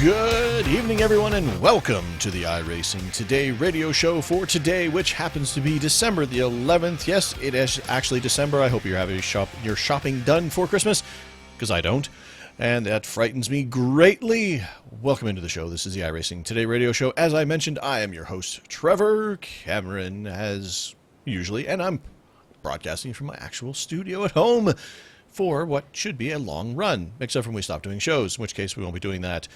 Good evening, everyone, and welcome to the iRacing Today radio show for today, which happens to be December the 11th. Yes, it is actually December. I hope you're having your shopping done for Christmas, because I don't, and that frightens me greatly. Welcome into the show. This is the iRacing Today radio show. As I mentioned, I am your host, Trevor Cameron, as usually, and I'm broadcasting from my actual studio at home for what should be a long run, except for when we stop doing shows, in which case we won't be doing that.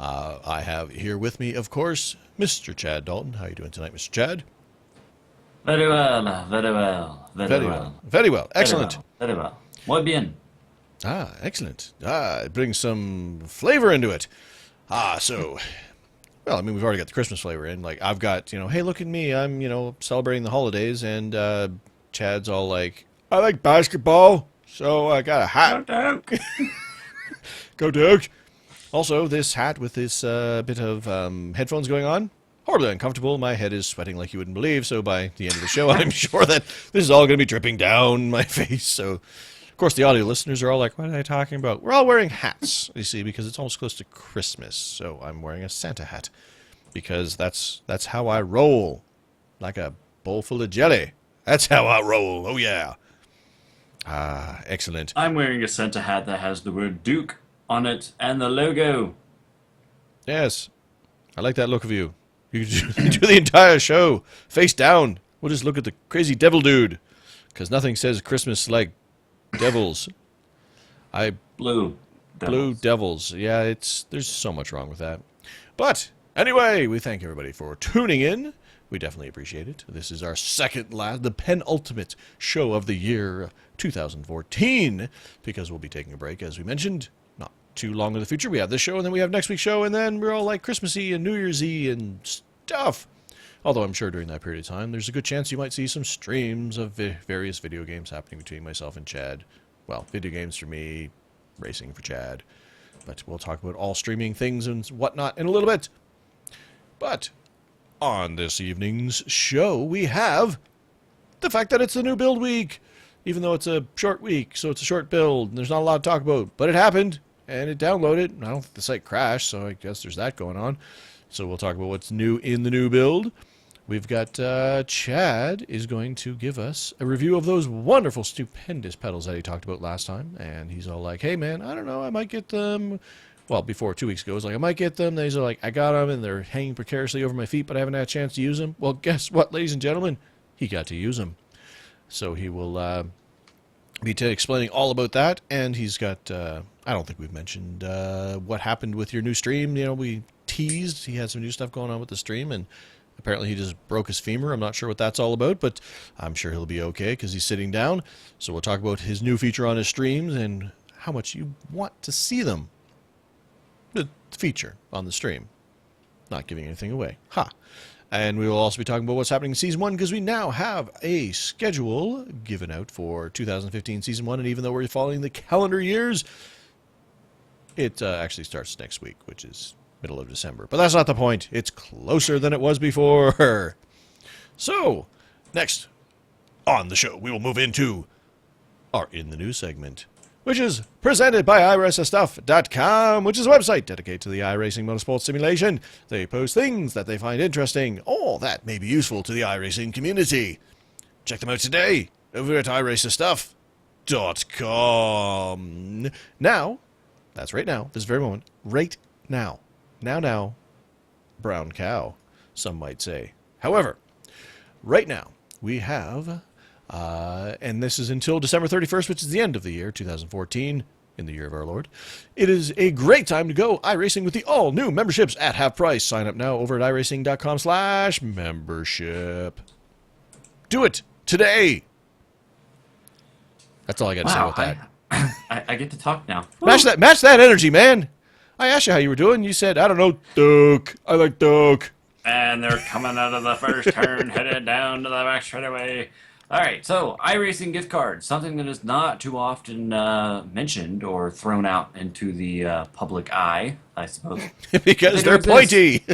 I have here with me, of course, Mr. Chad Dalton. How are you doing tonight, Mr. Chad? Very well, very well, very well. Very well. Excellent. Very well. Muy bien. Ah, excellent. It brings some flavor into it. Well, I mean, we've already got the Christmas flavor in. Like, I've got, hey, look at me. I'm, celebrating the holidays, and Chad's all like, I like basketball, so I got a hat. Go Duke. Go Duke. Also, this hat with this bit of headphones going on, horribly uncomfortable. My head is sweating like you wouldn't believe, so by the end of the show, I'm sure that this is all going to be dripping down my face. So, of course, the audio listeners are all like, what are they talking about? We're all wearing hats, you see, because it's almost close to Christmas. So I'm wearing a Santa hat, because that's how I roll, like a bowl full of jelly. That's how I roll. Oh, yeah. Excellent. I'm wearing a Santa hat that has the word Duke on it and the logo. Yes. I like that look of you. You do the entire show face down. We'll just look at the crazy devil dude, because nothing says Christmas like devils. Blue devils. Yeah, there's so much wrong with that. But anyway, we thank everybody for tuning in. We definitely appreciate it. This is our the penultimate show of the year 2014, because we'll be taking a break, as we mentioned, not too long in the future. We have this show, and then we have next week's show, and then we're all like Christmassy and New Year's-y and stuff. Although I'm sure during that period of time, there's a good chance you might see some streams of various video games happening between myself and Chad. Well, video games for me, racing for Chad. But we'll talk about all streaming things and whatnot in a little bit. But on this evening's show, we have the fact that it's the new build week, even though it's a short week, so it's a short build, and there's not a lot to talk about. But it happened, and it downloaded, and I don't think the site crashed, so I guess there's that going on. So we'll talk about what's new in the new build. We've got Chad is going to give us a review of those wonderful, stupendous pedals that he talked about last time, and he's all like, hey, man, I don't know, I might get them. Well, before 2 weeks ago, he's like, I might get them. Then he's like, I got them, and they're hanging precariously over my feet, but I haven't had a chance to use them. Well, guess what, ladies and gentlemen? He got to use them. So he will be explaining all about that, and he's got, I don't think we've mentioned what happened with your new stream. We teased. He had some new stuff going on with the stream, and apparently he just broke his femur. I'm not sure what that's all about, but I'm sure he'll be okay because he's sitting down. So we'll talk about his new feature on his streams and how much you want to see them. The feature on the stream. Not giving anything away. And we will also be talking about what's happening in Season 1, because we now have a schedule given out for 2015 Season 1, and even though we're following the calendar years, it actually starts next week, which is middle of December. But that's not the point. It's closer than it was before. So, next on the show, we will move into our In the News segment, which is presented by iRacingStuff.com, which is a website dedicated to the iRacing motorsport simulation. They post things that they find interesting, or that may be useful to the iRacing community. Check them out today over at iRacingStuff.com. Now, that's right now, this very moment, right now. Now, brown cow, some might say. However, right now, we have, and this is until December 31st, which is the end of the year, 2014, in the year of our Lord. It is a great time to go iRacing with the all-new memberships at half price. Sign up now over at iRacing.com/membership. Do it today. That's all I got to say about that. I get to talk now. Match that energy, man. I asked you how you were doing. You said, I don't know, Duke. I like Duke. And they're coming out of the first turn, headed down to the back straightaway. All right, so iRacing gift cards, something that is not too often mentioned or thrown out into the public eye, I suppose. Because they're pointy.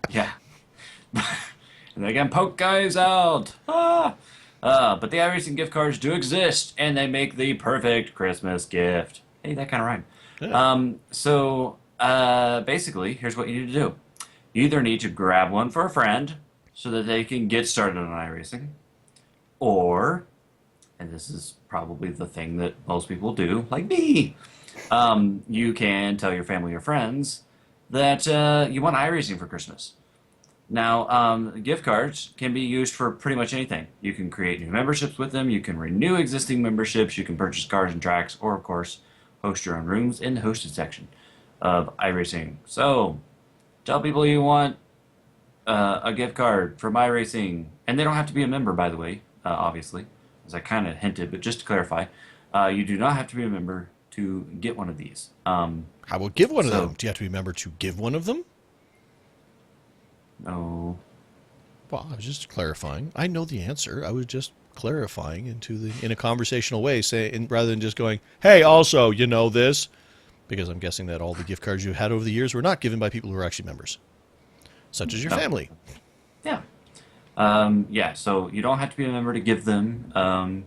Yeah. And they can poke guys out. But the iRacing gift cards do exist, and they make the perfect Christmas gift. Hey, that kind of rhymed. Yeah. Basically, here's what you need to do. You either need to grab one for a friend so that they can get started on iRacing, or, and this is probably the thing that most people do, like me, you can tell your family or friends that you want iRacing for Christmas. Now, gift cards can be used for pretty much anything. You can create new memberships with them, you can renew existing memberships, you can purchase cars and tracks, or, of course, host your own rooms in the hosted section of iRacing. So, tell people you want a gift card from iRacing. And they don't have to be a member, by the way, obviously, as I kind of hinted, but just to clarify, you do not have to be a member to get one of these. How about give one of them? Do you have to be a member to give one of them? No. Well, I was just clarifying. I know the answer. I was just clarifying in a conversational way, rather than just going, "Hey, also, you know this," because I'm guessing that all the gift cards you've had over the years were not given by people who are actually members, such as your family. Yeah. So you don't have to be a member to give them, and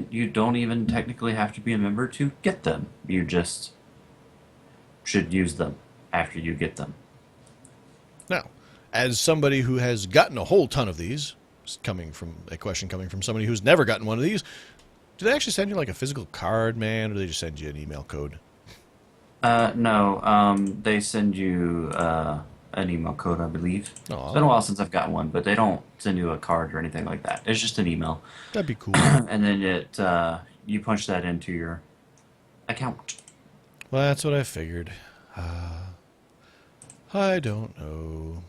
you don't even technically have to be a member to get them. You just should use them after you get them. Now, as somebody who has gotten a whole ton of these, coming from somebody who's never gotten one of these, do they actually send you like a physical card, man, or do they just send you an email code? No, they send you an email code, I believe. Oh, It's been a while since I've gotten one, but they don't send you a card or anything like that. It's just an email. That'd be cool. And then you punch that into your account. Well, that's what I figured. I don't know.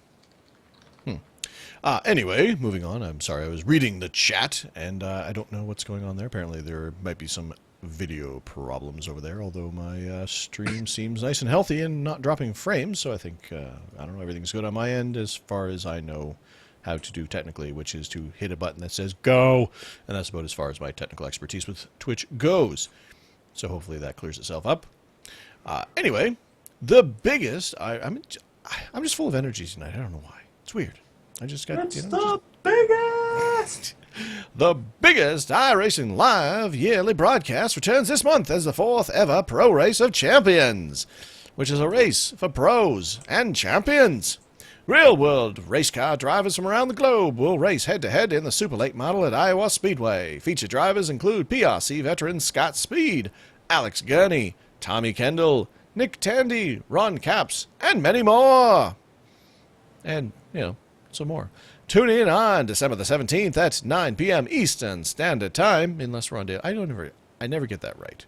Anyway, moving on. I'm sorry, I was reading the chat, and I don't know what's going on there. Apparently there might be some video problems over there, although my stream seems nice and healthy and not dropping frames, so I think, I don't know, everything's good on my end as far as I know how to do technically, which is to hit a button that says go, and that's about as far as my technical expertise with Twitch goes. So hopefully that clears itself up. Anyway, the biggest... I'm just full of energy tonight. I don't know why. It's weird. I just got... It's the biggest! The biggest iRacing Live yearly broadcast returns this month as the 4th ever Pro Race of Champions, which is a race for pros and champions. Real-world race car drivers from around the globe will race head-to-head in the Super Late Model at Iowa Speedway. Featured drivers include PRC veteran Scott Speed, Alex Gurney, Tommy Kendall, Nick Tandy, Ron Capps, and many more. And, some more. Tune in on December the 17th at 9 p.m. Eastern Standard Time, unless we're on day. I never get that right.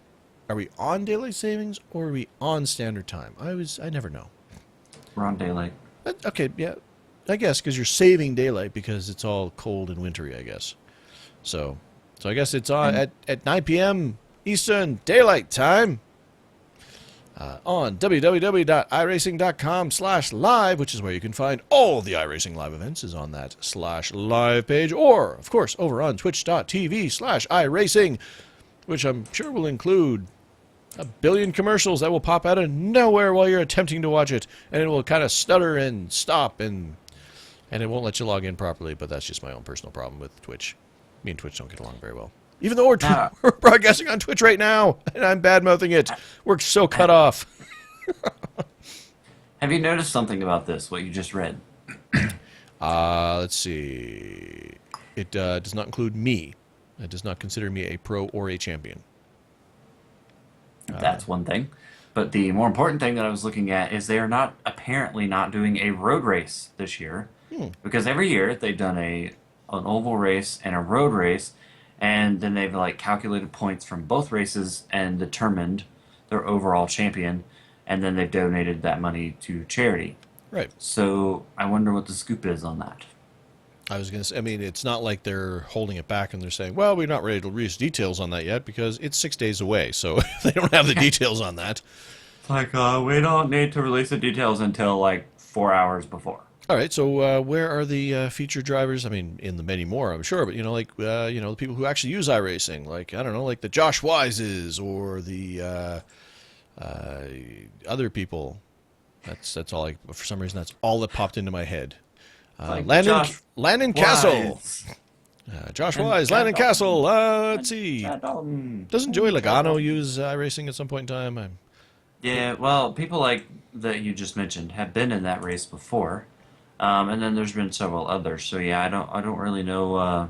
Are we on daylight savings or are we on standard time? I never know. We're on daylight. Okay, yeah. I guess because you're saving daylight because it's all cold and wintry, I guess. So I guess it's on at 9 p.m. Eastern Daylight Time. On www.iracing.com/live, which is where you can find all the iRacing Live events, is on that /live page, or, of course, over on twitch.tv/iRacing, which I'm sure will include a billion commercials that will pop out of nowhere while you're attempting to watch it, and it will kind of stutter and stop, and it won't let you log in properly, but that's just my own personal problem with Twitch. Me and Twitch don't get along very well. Even though we're broadcasting on Twitch right now, and I'm bad-mouthing it. We're so cut off. Have you noticed something about this, what you just read? Let's see. It does not include me. It does not consider me a pro or a champion. That's one thing. But the more important thing that I was looking at is they are apparently not doing a road race this year. Because every year they've done an oval race and a road race, and then they've calculated points from both races and determined their overall champion, and then they've donated that money to charity. Right. So I wonder what the scoop is on that. I was going to say, it's not like they're holding it back and they're saying, well, we're not ready to release details on that yet because it's 6 days away, so they don't have the details on that. like, we don't need to release the details until like 4 hours before. All right, so where are the featured drivers? I mean, in the many more, I'm sure, but the people who actually use iRacing, like I don't know, like the Josh Wises or the uh, other people. That's all. For some reason, that's all that popped into my head. Like Landon Josh Landon Castle, Wise Josh and Wise, Chad Landon Dalton. Castle. Let's And see. Chad Dalton. Doesn't Joey And Chad Logano Dalton. use iRacing at some point in time? Yeah, well, people like that you just mentioned have been in that race before, and then there's been several others. So yeah, I don't really know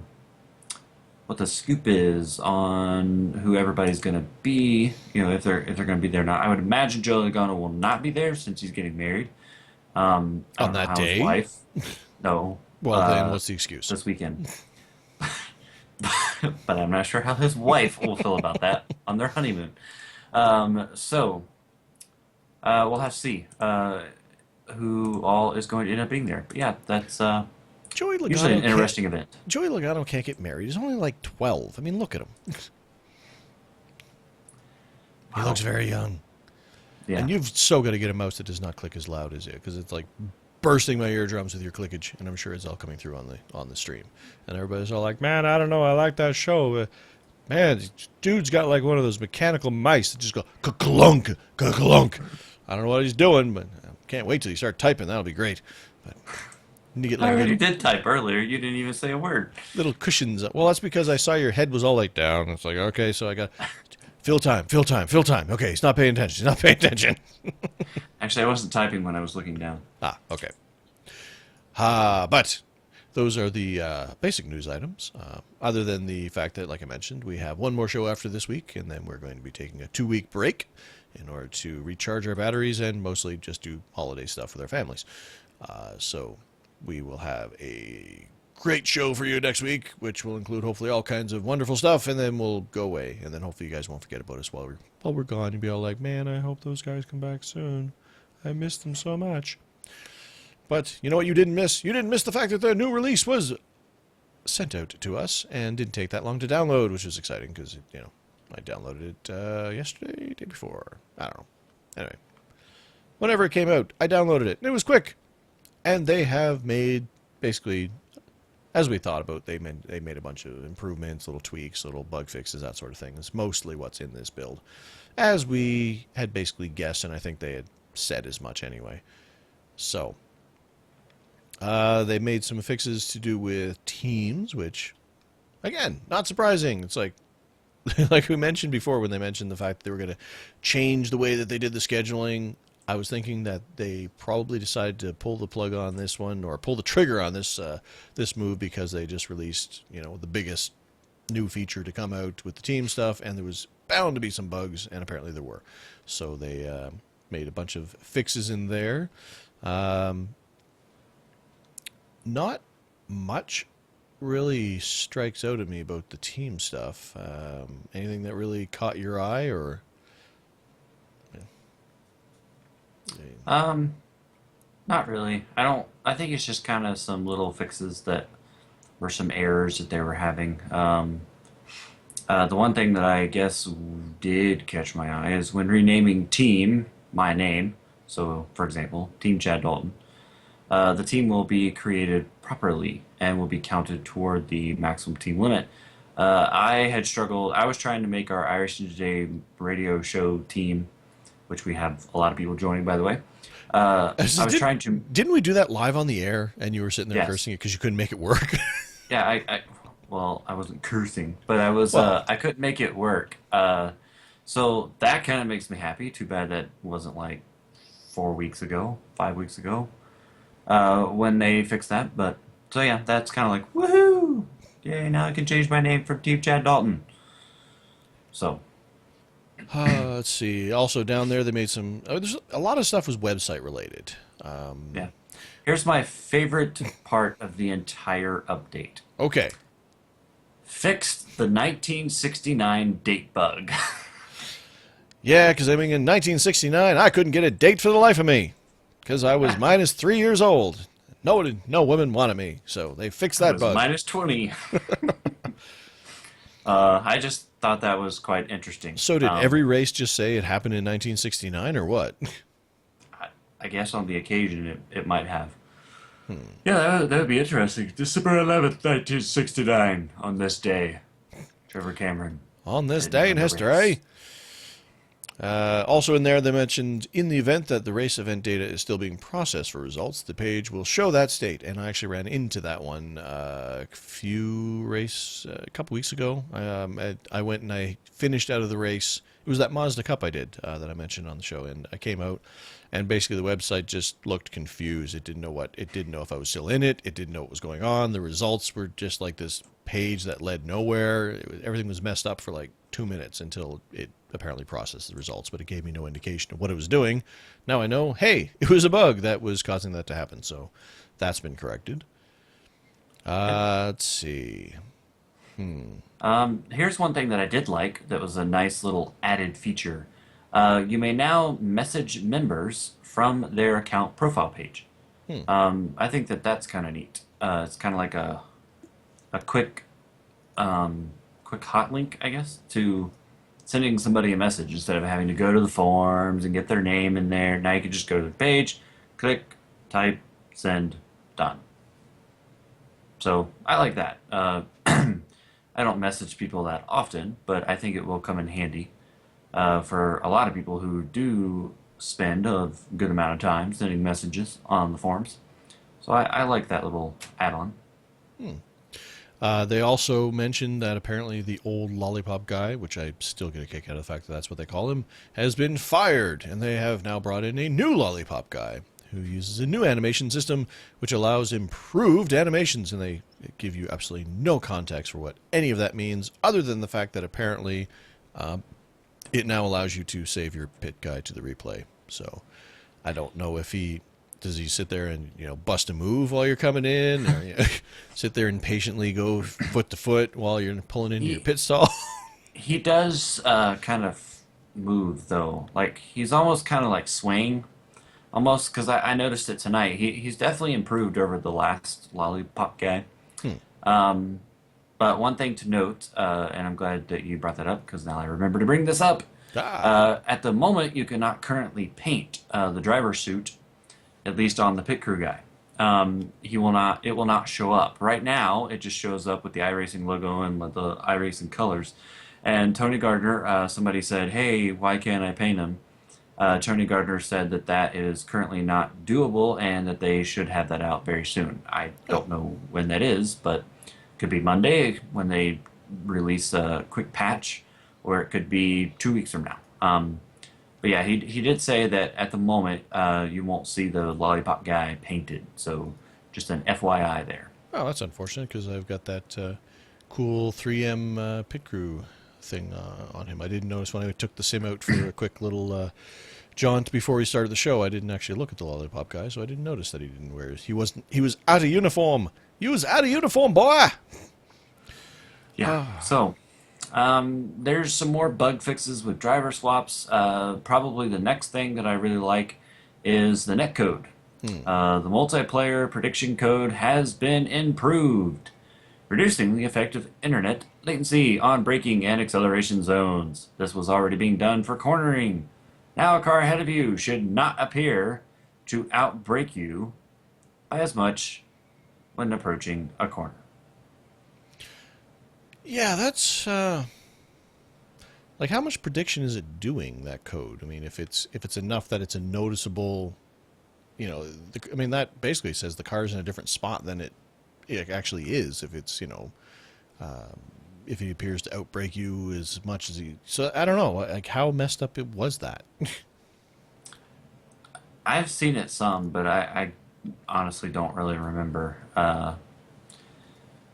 what the scoop is on who everybody's going to be. You know, if they're going to be there or not. I would imagine Joe Logano will not be there since he's getting married. I On don't know that how his day? wife. No, Well, then what's the excuse? this weekend. But I'm not sure how his wife will feel about that on their honeymoon. So we'll have to see who all is going to end up being there. But yeah, that's Joey usually Logano an interesting event. Joey Logano can't get married. He's only like 12. I mean, look at him. He Wow. looks very young. Yeah. And you've so got to get a mouse that does not click as loud as it, because it's like bursting my eardrums with your clickage, and I'm sure it's all coming through on the stream. And everybody's all like, "Man, I don't know, I like that show. Man, dude's got like one of those mechanical mice that just go ka-clunk, ka-clunk." I don't know what he's doing, but I can't wait till you start typing. That'll be great. But you need to get I like already did type earlier. You didn't even say a word. little cushions. Well, that's because I saw your head was all like down. It's like, okay, so I got fill time, fill time, fill time. Okay, he's not paying attention. He's not paying attention. Actually, I wasn't typing when I was looking down. Okay. But those are the basic news items. Other than the fact that, like I mentioned, we have one more show after this week, and then we're going to be taking a 2-week break in order to recharge our batteries and mostly just do holiday stuff with our families. So we will have a great show for you next week, which will include hopefully all kinds of wonderful stuff, and then we'll go away, and then hopefully you guys won't forget about us while we're gone. You'll be all like, "Man, I hope those guys come back soon. I missed them so much." But you know what you didn't miss? You didn't miss the fact that the new release was sent out to us and didn't take that long to download, which was exciting because, I downloaded it yesterday, day before. I don't know. Anyway, whenever it came out, I downloaded it. And it was quick. And they have made, basically, as we thought about, they made a bunch of improvements, little tweaks, little bug fixes, that sort of thing. It's mostly what's in this build. As we had basically guessed, and I think they had said as much anyway. So, they made some fixes to do with teams, which, again, not surprising. It's like we mentioned before when they mentioned the fact that they were going to change the way that they did the scheduling. I was thinking that they probably decided to pull the plug on this one, or pull the trigger on this move, because they just released, the biggest new feature to come out with the team stuff, and there was bound to be some bugs, and apparently there were. So they made a bunch of fixes in there. Not much really strikes out at me about the team stuff. Anything that really caught your eye, or? Not really. I think it's just kind of some little fixes that were some errors that they were having. The one thing that I guess did catch my eye is when renaming team, my name. So, for example, Team Chad Dalton. The team will be created properly and will be counted toward the maximum team limit. I had struggled. I was trying to make our iRacing Today radio show team, which we have a lot of people joining, by the way. I was trying to. Didn't we do that live on the air, and you were sitting there Yes. cursing it because you couldn't make it work? Yeah, well, I wasn't cursing, but I was. Well- I couldn't make it work. So that kind of makes me happy. Too bad that wasn't like 4 weeks ago, 5 weeks ago, when they fixed that. But so yeah, that's kind of like woohoo! Yay! Now I can change my name from Team Chad Dalton. So. Let's see. Also down there, they made some. There's a lot of stuff was website related. Yeah. Here's my favorite part of the entire update. Okay. Fixed the 1969 date bug. Yeah, because I mean, in 1969, I couldn't get a date for the life of me because I was minus 3 years old. No women wanted me, so they fixed I that was bug. minus 20. I just thought that was quite interesting. So did every race just say it happened in 1969 or what? I, I guess on the occasion it might have. Yeah, that would be interesting. December 11th, 1969, on this day, Trevor Cameron On this didn't day in win a race. history. Also in there, they mentioned in the event that the race event data is still being processed for results, the page will show that state. And I actually ran into that one a couple weeks ago. I went and I finished out of the race. It was that Mazda Cup I did that I mentioned on the show, and I came out, and basically the website just looked confused. It didn't know if I was still in it. It didn't know what was going on. The results were just like this page that led nowhere. Everything was messed up for like 2 minutes until it apparently processed the results, but it gave me no indication of what it was doing. Now I know, hey, it was a bug that was causing that to happen, so that's been corrected. Yep. Let's see. Here's one thing that I did like that was a nice little added feature. You may now message members from their account profile page. Hmm. I think that that's kind of neat. It's kind of like a quick hot link, I guess, to sending somebody a message instead of having to go to the forums and get their name in there. Now you can just go to the page, click, type, send, done. So I like that. I don't message people that often, but I think it will come in handy for a lot of people who do spend a good amount of time sending messages on the forums. So I like that little add-on. They also mentioned that apparently the old lollipop guy, which I still get a kick out of the fact that that's what they call him, has been fired, and they have now brought in a new lollipop guy who uses a new animation system which allows improved animations, and they give you absolutely no context for what any of that means, other than the fact that apparently it now allows you to save your pit guy to the replay. So I don't know if does he sit there and bust a move while you're coming in, or sit there and patiently go foot to foot while you're pulling into your He pit stall. he does kind of move though, like he's almost kind of like swaying, almost because I noticed it tonight. He's definitely improved over the last lollipop guy. Hmm. Um, but one thing to note, and I'm glad that you brought that up because now I remember to bring this up. Ah, At the moment, you cannot currently paint the driver's suit, at least on the pit crew guy. He will not. It will not show up right now. It just shows up with the iRacing logo and with the iRacing colors. And Tony Gardner, somebody said, "Hey, why can't I paint him?" Tony Gardner said that that is currently not doable and that they should have that out very soon. I oh, don't know when that is, but it could be Monday when they release a quick patch, or it could be 2 weeks from now. But yeah, he did say that at the moment you won't see the lollipop guy painted. So just an FYI there. oh, that's unfortunate because I've got that cool 3M pit crew thing on him. I didn't notice when I took the sim out for a quick little jaunt before we started the show. I didn't actually look at the lollipop guy, so I didn't notice that he didn't wear it. He wasn't. He was out of uniform. He was out of uniform, boy. Yeah. So there's some more bug fixes with driver swaps. Probably the next thing that I really like is the netcode. Hmm. The multiplayer prediction code has been improved, reducing the effective internet latency on braking and acceleration zones. This was already being done for cornering. Now a car ahead of you should not appear to outbrake you by as much when approaching a corner. Yeah, that's like how much prediction is it doing that code? I mean, if it's enough that it's a noticeable, I mean that basically says the car's in a different spot than it actually is. If it's if he appears to outbrake you as much as he, so I don't know, like how messed up it was that. I've seen it some, but I honestly don't really remember.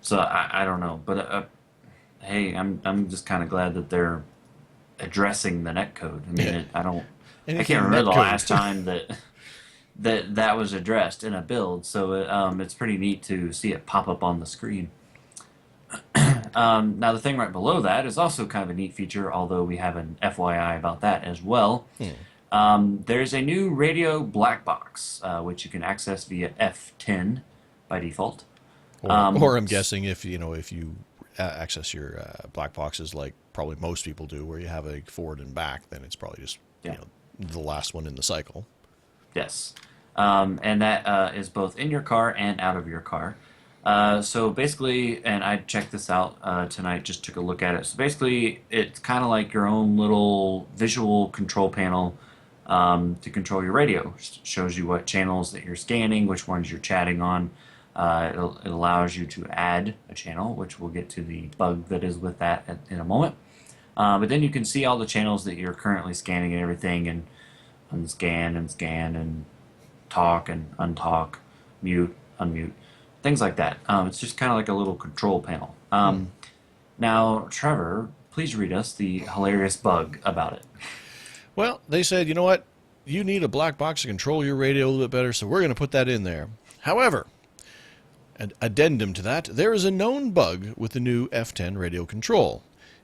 So I don't know. But hey, I'm just kind of glad that they're addressing the netcode. I mean, Yeah, I can't anything remember the netcode. last time that was addressed in a build. So it's pretty neat to see it pop up on the screen. Now the thing right below that is also kind of a neat feature, although we have an FYI about that as well. Hmm. There's a new radio black box, which you can access via F10 by default. Or Um, I'm guessing if you access your black boxes like probably most people do, where you have a forward and back, then it's probably just Yeah. the last one in the cycle. Yes. And that is both in your car and out of your car. So basically, and I checked this out tonight, just took a look at it. So basically, it's kind of like your own little visual control panel to control your radio. Shows you what channels that you're scanning, which ones you're chatting on. It allows you to add a channel, which we'll get to the bug that is with that in a moment. But then you can see all the channels that you're currently scanning and everything, and unscan and scan and talk and untalk, mute, unmute, things like that. It's just kind of like a little control panel. Now, Trevor, please read us the hilarious bug about it. Well, they said, you know what? You need a black box to control your radio a little bit better, so we're going to put that in there. However, an addendum to that, there is a known bug with the new F10 radio control.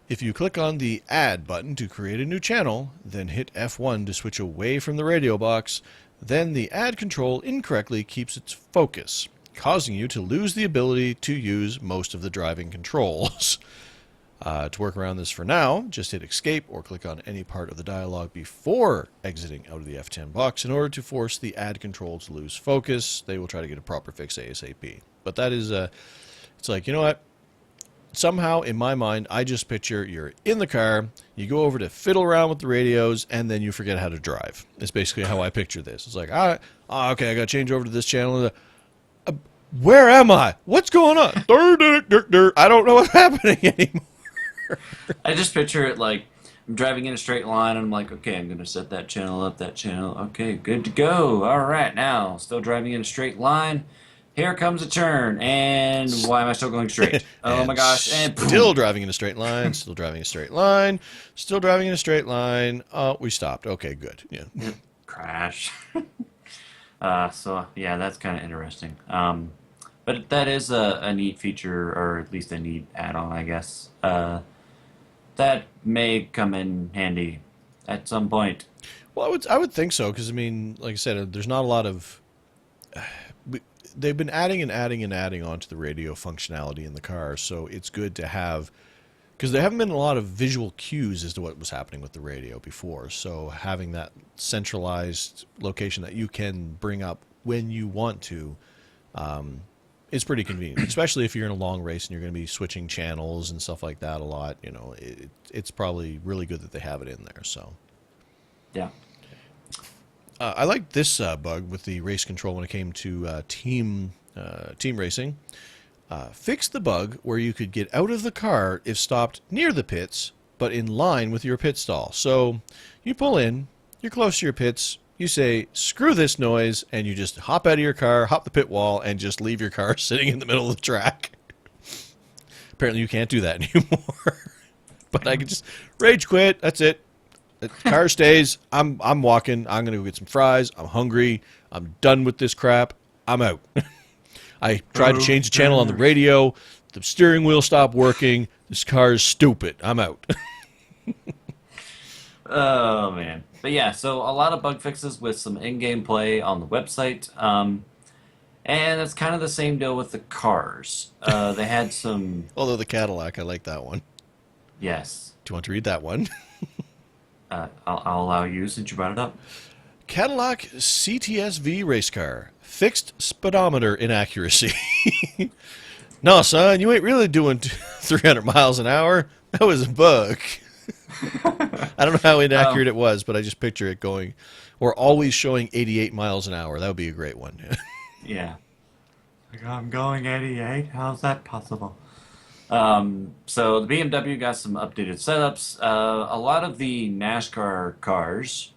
If you click on the Add button to create a new channel, then hit F1 to switch away from the radio box, then the Add control incorrectly keeps its focus, causing you to lose the ability to use most of the driving controls. To work around this for now, just hit Escape or click on any part of the dialog before exiting out of the F10 box in order to force the Add control to lose focus. They will try to get a proper fix ASAP. But that is, it's like, you know what? Somehow, in my mind, I just picture you're in the car, you go over to fiddle around with the radios, and then you forget how to drive. It's basically how I picture this. It's like, okay, I got to change over to this channel. Where am I? What's going on? I don't know what's happening anymore. I just picture it like I'm driving in a straight line, and I'm like, okay, I'm going to set that channel up, that channel. Okay, good to go. All right, now, still driving in a straight line. Here comes a turn, and why am I still going straight? Oh my gosh, and still driving in a straight line, still driving in a straight line, still driving in a straight line. Oh, we stopped. Okay, good. Yeah. Crash. So, yeah, that's kind of interesting. But that is a neat feature, or at least a neat add-on, I guess. That may come in handy at some point. Well, I would think so, because, I mean, like I said, there's not a lot of... They've been adding and adding and adding onto the radio functionality in the car, so it's good to have, because there haven't been a lot of visual cues as to what was happening with the radio before, so having that centralized location that you can bring up when you want to is pretty convenient, especially if you're in a long race and you're going to be switching channels and stuff like that a lot. You know, it's probably really good that they have it in there. So yeah. I like this bug with the race control when it came to team racing. Fix the bug where you could get out of the car if stopped near the pits, but in line with your pit stall. So you pull in, you're close to your pits, you say, screw this noise, and you just hop out of your car, hop the pit wall, and just leave your car sitting in the middle of the track. Apparently you can't do that anymore. But I can just rage quit, that's it. The car stays. I'm walking. I'm going to go get some fries. I'm hungry. I'm done with this crap. I'm out. I tried to change the channel on the radio. The steering wheel stopped working. This car is stupid. I'm out. Oh, man. But yeah, so a lot of bug fixes with some in-game play on the website. And it's kind of the same deal with the cars. They had some... Although the Cadillac, I like that one. Yes. Do you want to read that one? I'll allow you since you brought it up. Cadillac CTS-V race car. Fixed speedometer inaccuracy. No, son, you ain't really doing 300 miles an hour. That was a bug. I don't know how inaccurate it was, but I just picture it going, or always showing 88 miles an hour. That would be a great one. Yeah. Like, I'm going 88? How's that possible? So the BMW got some updated setups. A lot of the NASCAR cars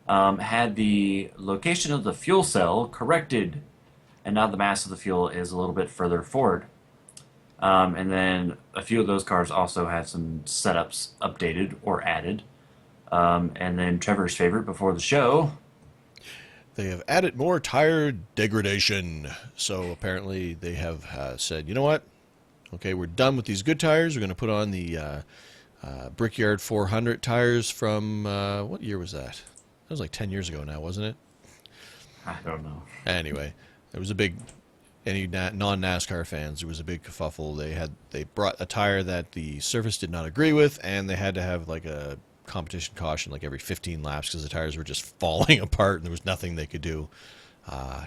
had the location of the fuel cell corrected, and now the mass of the fuel is a little bit further forward. And then a few of those cars also had some setups updated or added. And then Trevor's favorite before the show. They have added more tire degradation. So apparently they have said, you know what? Okay, we're done with these good tires. We're going to put on the Brickyard 400 tires from, what year was that? That was like 10 years ago now, wasn't it? I don't know. Anyway, there was a big any non-NASCAR fans, there was a big kerfuffle. They brought a tire that the surface did not agree with, and they had to have like a competition caution like every 15 laps because the tires were just falling apart and there was nothing they could do.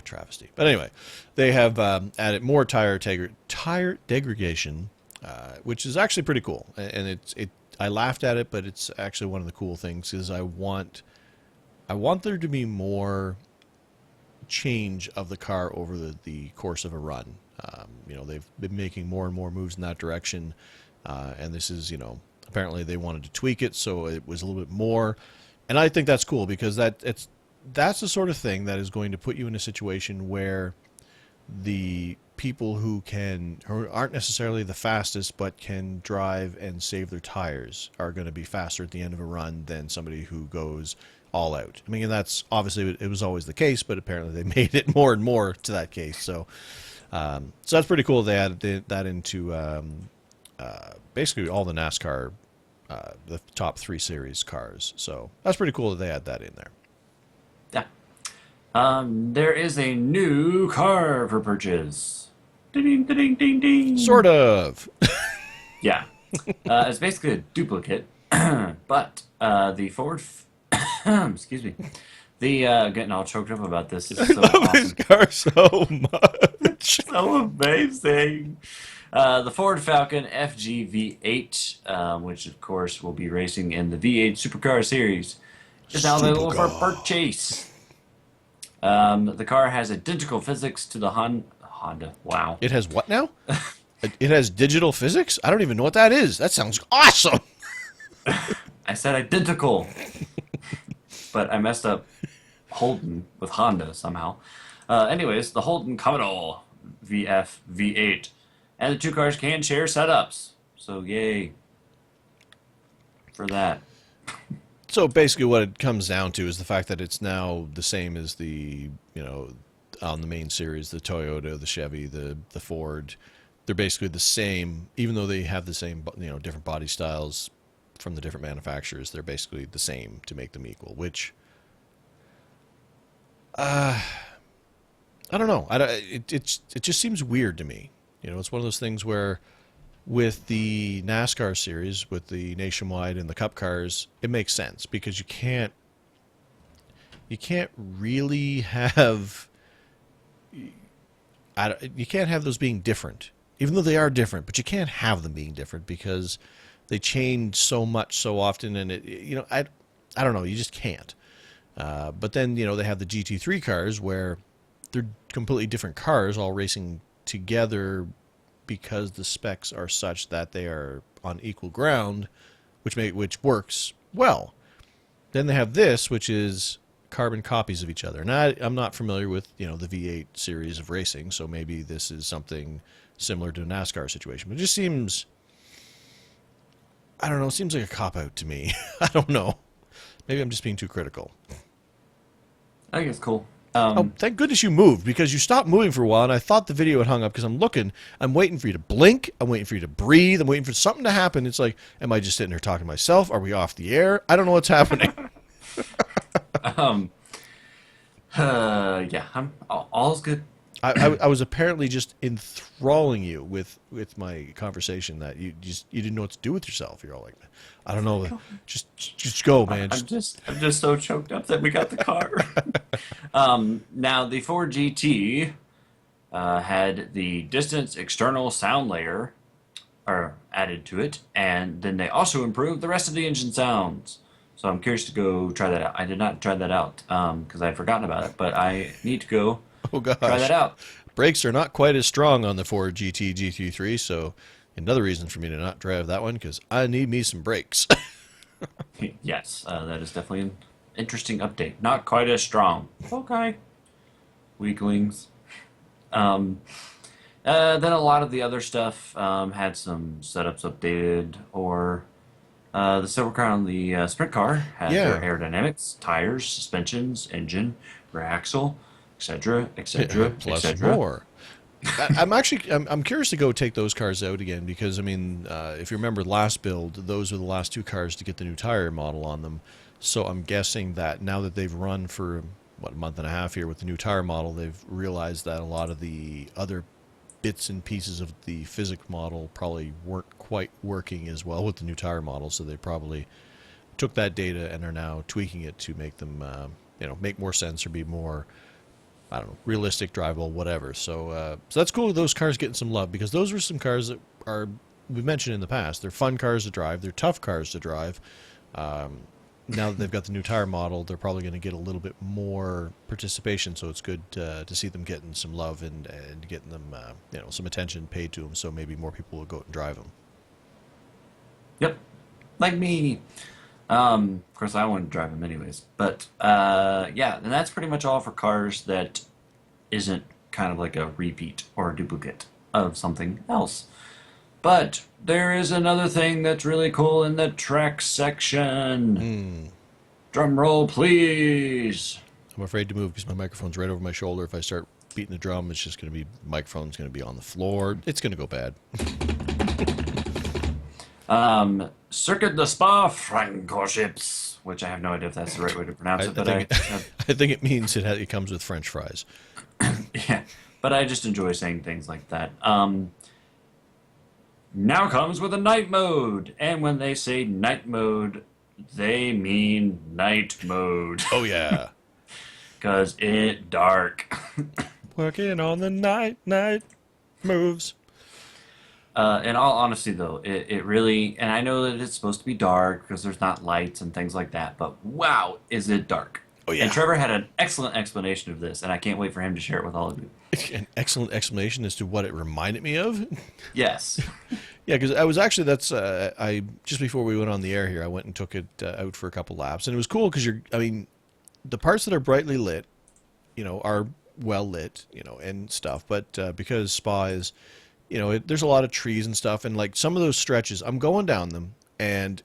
Travesty. But anyway, they have added more tire degradation, which is actually pretty cool. And I laughed at it, but it's actually one of the cool things because I want there to be more change of the car over the course of a run. They've been making more and more moves in that direction, and this is, apparently they wanted to tweak it so it was a little bit more, and I think that's cool because that's the sort of thing that is going to put you in a situation where the people who aren't necessarily the fastest but can drive and save their tires are going to be faster at the end of a run than somebody who goes all out. I mean, that's obviously it was always the case, but apparently they made it more and more to that case. So that's pretty cool. They added that into basically all the NASCAR, the top 3 series cars. So that's pretty cool that they add that in there. Yeah. There is a new car for purchase. Ding, ding, ding, ding, ding. Sort of. Yeah. It's basically a duplicate, but the Ford... excuse me. The getting all choked up about this is so I love awesome. this car so much. So amazing. The Ford Falcon FG V8, which of course will be racing in the V8 Supercar Series, is now available for purchase. The car has identical physics to the Honda. Wow. It has what now? It has digital physics? I don't even know what that is. That sounds awesome. I said identical, but I messed up Holden with Honda somehow. Anyways, the Holden Commodore VF V8, and the two cars can share setups. So yay for that. So basically what it comes down to is the fact that it's now the same as the, on the main series, the Toyota, the Chevy, the Ford. They're basically the same, even though they have the same, different body styles from the different manufacturers. They're basically the same to make them equal, which, I don't know. It just seems weird to me. It's one of those things where with the NASCAR series, with the Nationwide and the Cup cars, it makes sense because you can't really have you can't have those being different, even though they are different. But you can't have them being different because they change so much so often, and I don't know. You just can't. But then they have the GT3 cars where they're completely different cars, all racing together because the specs are such that they are on equal ground, which works well. Then they have this, which is carbon copies of each other. Now, I'm not familiar with the V8 series of racing, so maybe this is something similar to a NASCAR situation. But it just seems, I don't know, it seems like a cop-out to me. I don't know. Maybe I'm just being too critical. I think it's cool. Oh, thank goodness you moved, because you stopped moving for a while, and I thought the video had hung up because I'm waiting for you to blink, I'm waiting for you to breathe, I'm waiting for something to happen. It's like, am I just sitting here talking to myself? Are we off the air? I don't know what's happening. Yeah, all's good. I was apparently just enthralling you with my conversation that you didn't know what to do with yourself. You're all like, I don't know, just go, man. I'm just so choked up that we got the car. Now the Ford GT had the distance external sound layer added to it, and then they also improved the rest of the engine sounds. So I'm curious to go try that out. I did not try that out because I had forgotten about it, but I need to go try that out. Brakes are not quite as strong on the Ford GT GT3, so another reason for me to not drive that one, because I need me some brakes. Yes, that is definitely an interesting update. Not quite as strong. Okay. Weaklings. Then a lot of the other stuff had some setups updated, or the silver car on the sprint car had their aerodynamics, tires, suspensions, engine, rear axle, etc., etc., Plus etc. more. I'm curious to go take those cars out again because, I mean, if you remember last build, those were the last two cars to get the new tire model on them. So I'm guessing that now that they've run for, a month and a half here with the new tire model, they've realized that a lot of the other bits and pieces of the physics model probably weren't quite working as well with the new tire model, so they probably took that data and are now tweaking it to make them, make more sense or be more, I don't know, realistic, drivable, whatever. So that's cool. Those cars getting some love because those were some cars that are we mentioned in the past. They're fun cars to drive. They're tough cars to drive. Now that they've got the new tire model, they're probably going to get a little bit more participation. So it's good to see them getting some love and getting them, some attention paid to them. So maybe more people will go out and drive them. Yep, like me. Of course, I wouldn't drive them anyways. But yeah, and that's pretty much all for cars that isn't kind of like a repeat or a duplicate of something else. But there is another thing that's really cool in the track section. Drum roll, please. I'm afraid to move because my microphone's right over my shoulder. If I start beating the drum, it's just going to be, microphone's going to be on the floor. It's going to go bad. Circuit de Spa Francorchamps, which I have no idea if that's the right way to pronounce it, but I think it means it comes with French fries. Yeah, but I just enjoy saying things like that. Now comes with a night mode, and when they say night mode, they mean night mode. Oh yeah, because it dark. Working on the night moves. In all honesty, though, it really, and I know that it's supposed to be dark because there's not lights and things like that, but wow, is it dark. Oh, yeah. And Trevor had an excellent explanation of this, and I can't wait for him to share it with all of you. An excellent explanation as to what it reminded me of? Yes. Yeah, because I was actually, I just before we went on the air here, I went and took it out for a couple laps, and it was cool because the parts that are brightly lit, are well lit, and stuff, but because Spa is, there's a lot of trees and stuff, and like some of those stretches, I'm going down them, and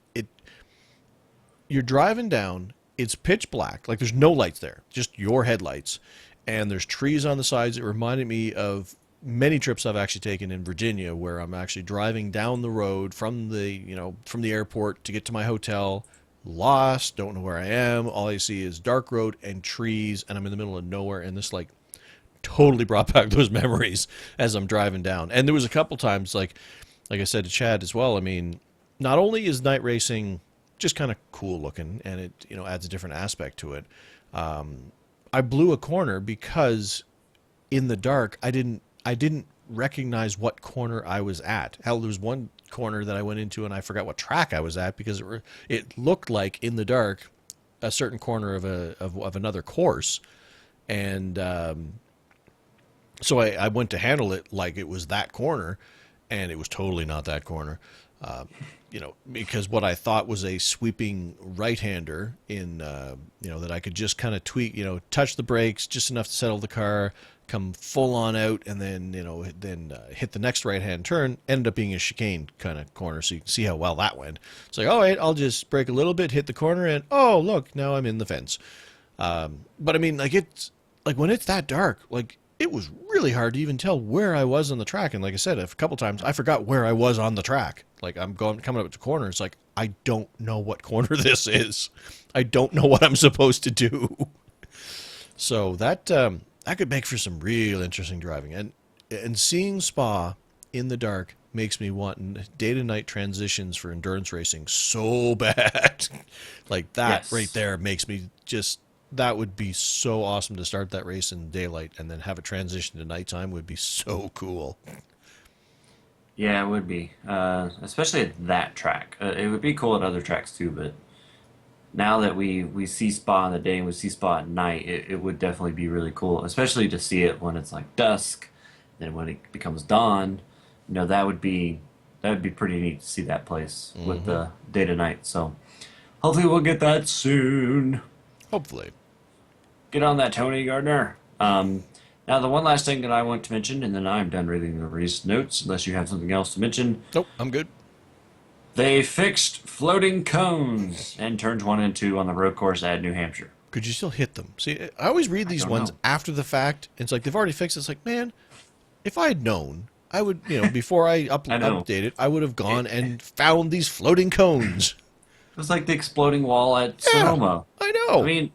you're driving down, it's pitch black, like there's no lights there, just your headlights, and there's trees on the sides. It reminded me of many trips I've actually taken in Virginia where I'm actually driving down the road from the airport to get to my hotel, lost, don't know where I am, all I see is dark road and trees, and I'm in the middle of nowhere, and this totally brought back those memories as I'm driving down. And there was a couple times, like I said to Chad as well, not only is night racing just kind of cool looking, and it adds a different aspect to it. I blew a corner because in the dark I didn't recognize what corner I was at. Hell, there was one corner that I went into and I forgot what track I was at because it looked like in the dark a certain corner of another course, and so I went to handle it like it was that corner, and it was totally not that corner. Because what I thought was a sweeping right-hander that I could just kind of tweak, touch the brakes just enough to settle the car, come full on out, and then, hit the next right-hand turn, ended up being a chicane kind of corner, so you can see how well that went. It's like, all right, I'll just brake a little bit, hit the corner, and, oh, look, now I'm in the fence. But it's, when it's that dark, it was really hard to even tell where I was on the track. And like I said, a couple times I forgot where I was on the track. I'm coming up to corner. It's like, I don't know what corner this is. I don't know what I'm supposed to do. So that could make for some real interesting driving. And seeing Spa in the dark makes me want day to night transitions for endurance racing so bad. Yes. Right there makes me just, that would be so awesome to start that race in daylight and then have it transition to nighttime would be so cool. Yeah, it would be. Especially at that track. It would be cool at other tracks too, but now that we see Spa in the day and we see Spa at night, it would definitely be really cool, especially to see it when it's dusk, then when it becomes dawn, that would be pretty neat to see that place with the day to night. So hopefully we'll get that soon. Hopefully. Get on that, Tony Gardner. Now, the one last thing that I want to mention, and then I'm done reading the race notes, unless you have something else to mention. Nope, I'm good. They fixed floating cones in turns 1 and 2 on the road course at New Hampshire. Could you still hit them? See, I always read these ones after the fact. And it's like, they've already fixed it. It's like, man, if I had known, I would, before I update it, I would have gone and found these floating cones. It was like the exploding wall at Sonoma. I know.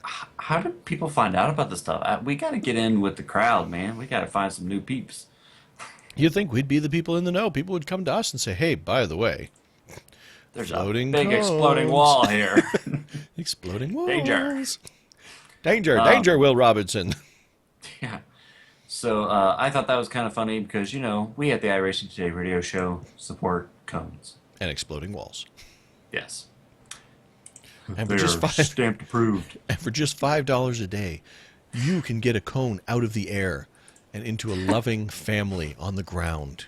How do people find out about this stuff? We got to get in with the crowd, man. We got to find some new peeps. You'd think we'd be the people in the know. People would come to us and say, hey, by the way, There's a floating big exploding cones. wall here. Exploding Danger. walls. Danger, Um, danger, Will Robinson. yeah. So I thought that was kind of funny because, we at the iRacing Today radio show support cones. And exploding walls. Yes. And for They're just five stamped approved. and for just $5 a day, you can get a cone out of the air and into a loving family on the ground.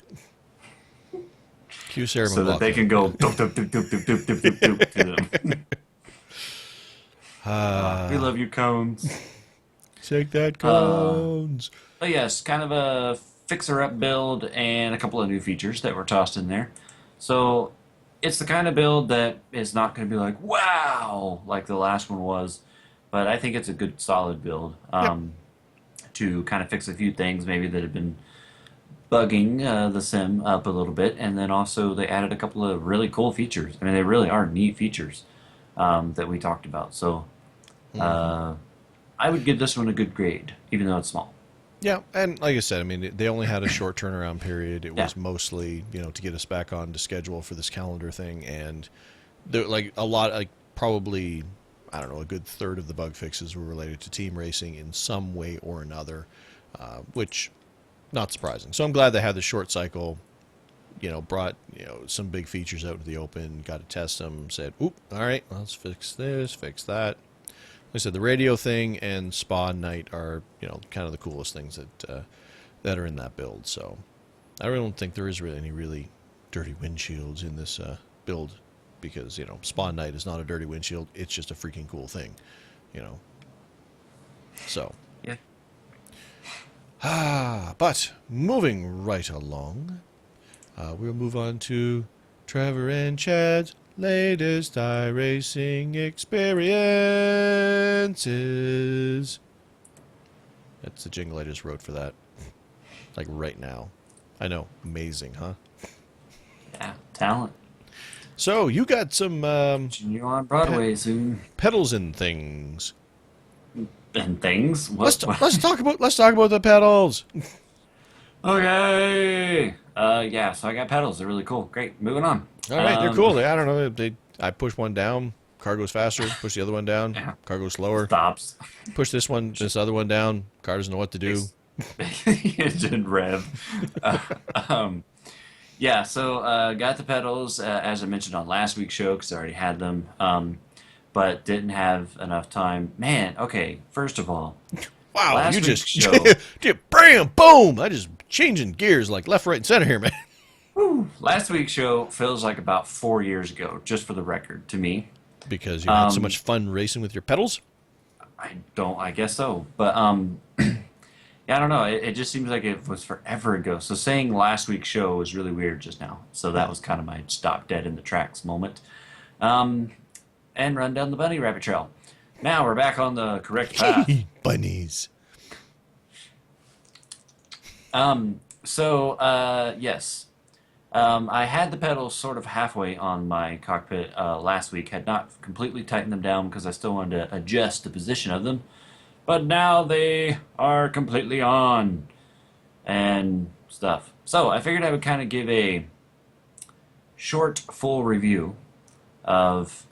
Cue Sarah So that they McLachlan. can go doop, doop, doop, doop, doop, doop, doop, doop, doop to them. We love you, cones. Take that, cones. But yes, kind of a fixer-up build and a couple of new features that were tossed in there. So it's the kind of build that is not going to be like, wow, like the last one was. But I think it's a good, solid build Yep. to kind of fix a few things maybe that have been bugging the sim up a little bit. And then also they added a couple of really cool features. I mean, they really are neat features that we talked about. So I would give this one a good grade, even though it's small. Yeah, and like I said, I mean, they only had a short turnaround period. It Yeah. was mostly, to get us back on to schedule for this calendar thing, and there, like a lot, like probably, I don't know, a good third of the bug fixes were related to team racing in some way or another, which not surprising. So I'm glad they had the short cycle. Brought some big features out to the open, got to test them. Said, "Oop, all right, let's fix this, fix that." Like I said, the radio thing and Spa Night are, kind of the coolest things that are in that build. So I really don't think there is really any really dirty windshields in this build because, Spa Night is not a dirty windshield. It's just a freaking cool thing, you know. So, Yeah. but moving right along, we'll move on to Trevor and Chad's latest iRacing experiences. That's the jingle I just wrote for that. Like right now. I know. Amazing, huh? Yeah, talent. So you got some You on Broadway soon. pedals and things. And things. What? Let's talk about the pedals. Okay. Yeah. So I got pedals. They're really cool. Great. Moving on. All right, they're cool. I don't know. I push one down, car goes faster. Push the other one down, Yeah. car goes slower. Stops. Push this other one down, car doesn't know what to do. Engine rev. Yeah. So got the pedals as I mentioned on last week's show because I already had them, but didn't have enough time. Man. Okay. First of all, Wow, last you week's just show. bam, boom! I just changing gears like left, right, and center here, man. Last week's show feels like about 4 years ago, just for the record, to me. Because you had so much fun racing with your pedals. I guess so. But, yeah, I don't know. It just seems like it was forever ago. So saying last week's show was really weird just now. So that was kind of my stop dead in the tracks moment. And run down the bunny rabbit trail. Now we're back on the correct path. Bunnies. Yes. I had the pedals sort of halfway on my cockpit last week. Had not completely tightened them down because I still wanted to adjust the position of them. But now they are completely on and stuff. So I figured I would kind of give a short, full review of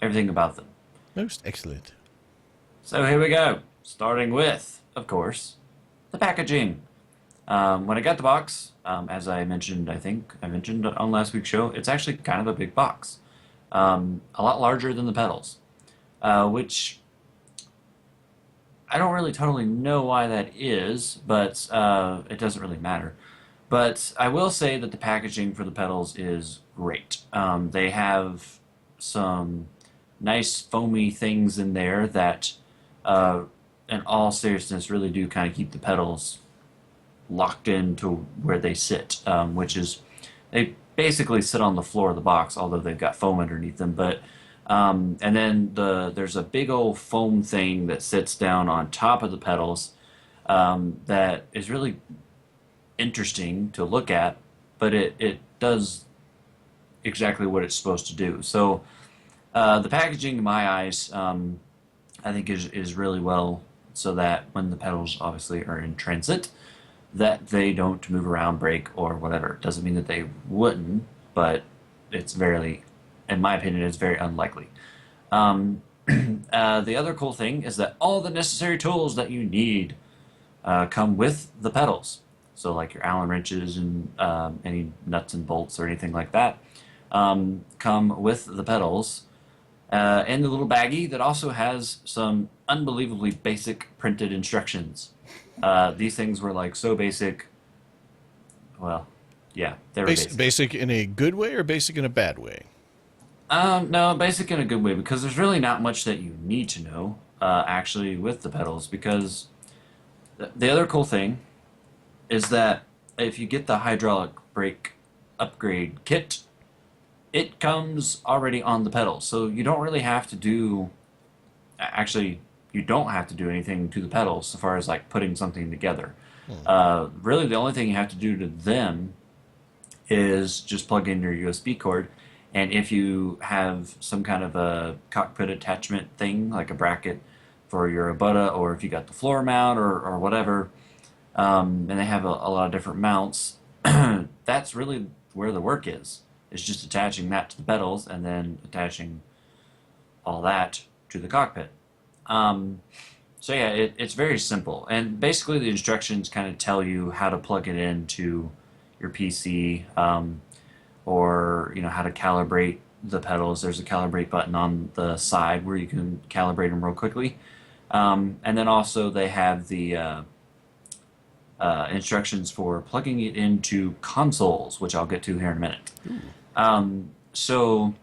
everything about them. Most excellent. So here we go. Starting with, of course, the packaging. When I got the box, as I mentioned, I think I mentioned on last week's show, it's actually kind of a big box. A lot larger than the pedals, which I don't really totally know why that is, but it doesn't really matter. But I will say that the packaging for the pedals is great. They have some nice foamy things in there that, in all seriousness, really do kind of keep the pedals locked into where they sit, which is they basically sit on the floor of the box, although they've got foam underneath them. But and then there's a big old foam thing that sits down on top of the pedals that is really interesting to look at, but it does exactly what it's supposed to do. So the packaging, in my eyes, I think is really well so that when the pedals obviously are in transit, that they don't move around, break, or whatever. Doesn't mean that they wouldn't, but it's very, in my opinion, it's very unlikely. Um, the other cool thing is that all the necessary tools that you need come with the pedals. So, like your Allen wrenches and any nuts and bolts or anything like that, come with the pedals and the little baggie that also has some unbelievably basic printed instructions. These things were like so basic. Well, yeah, they were basic. Basic in a good way or basic in a bad way? No, basic in a good way because there's really not much that you need to know actually with the pedals. Because the other cool thing is that if you get the hydraulic brake upgrade kit, it comes already on the pedals, so you don't really have to do. Actually, you don't have to do anything to the pedals as far as like putting something together. Really, the only thing you have to do to them is just plug in your USB cord. And if you have some kind of a cockpit attachment thing, like a bracket for your Abutta, or if you got the floor mount or whatever, and they have a lot of different mounts, that's really where the work is. It's just attaching that to the pedals and then attaching all that to the cockpit. Um, so yeah, it's very simple. And basically the instructions kind of tell you how to plug it into your PC, or how to calibrate the pedals. There's a calibrate button on the side where you can calibrate them real quickly. And then also they have the instructions for plugging it into consoles, which I'll get to here in a minute. So,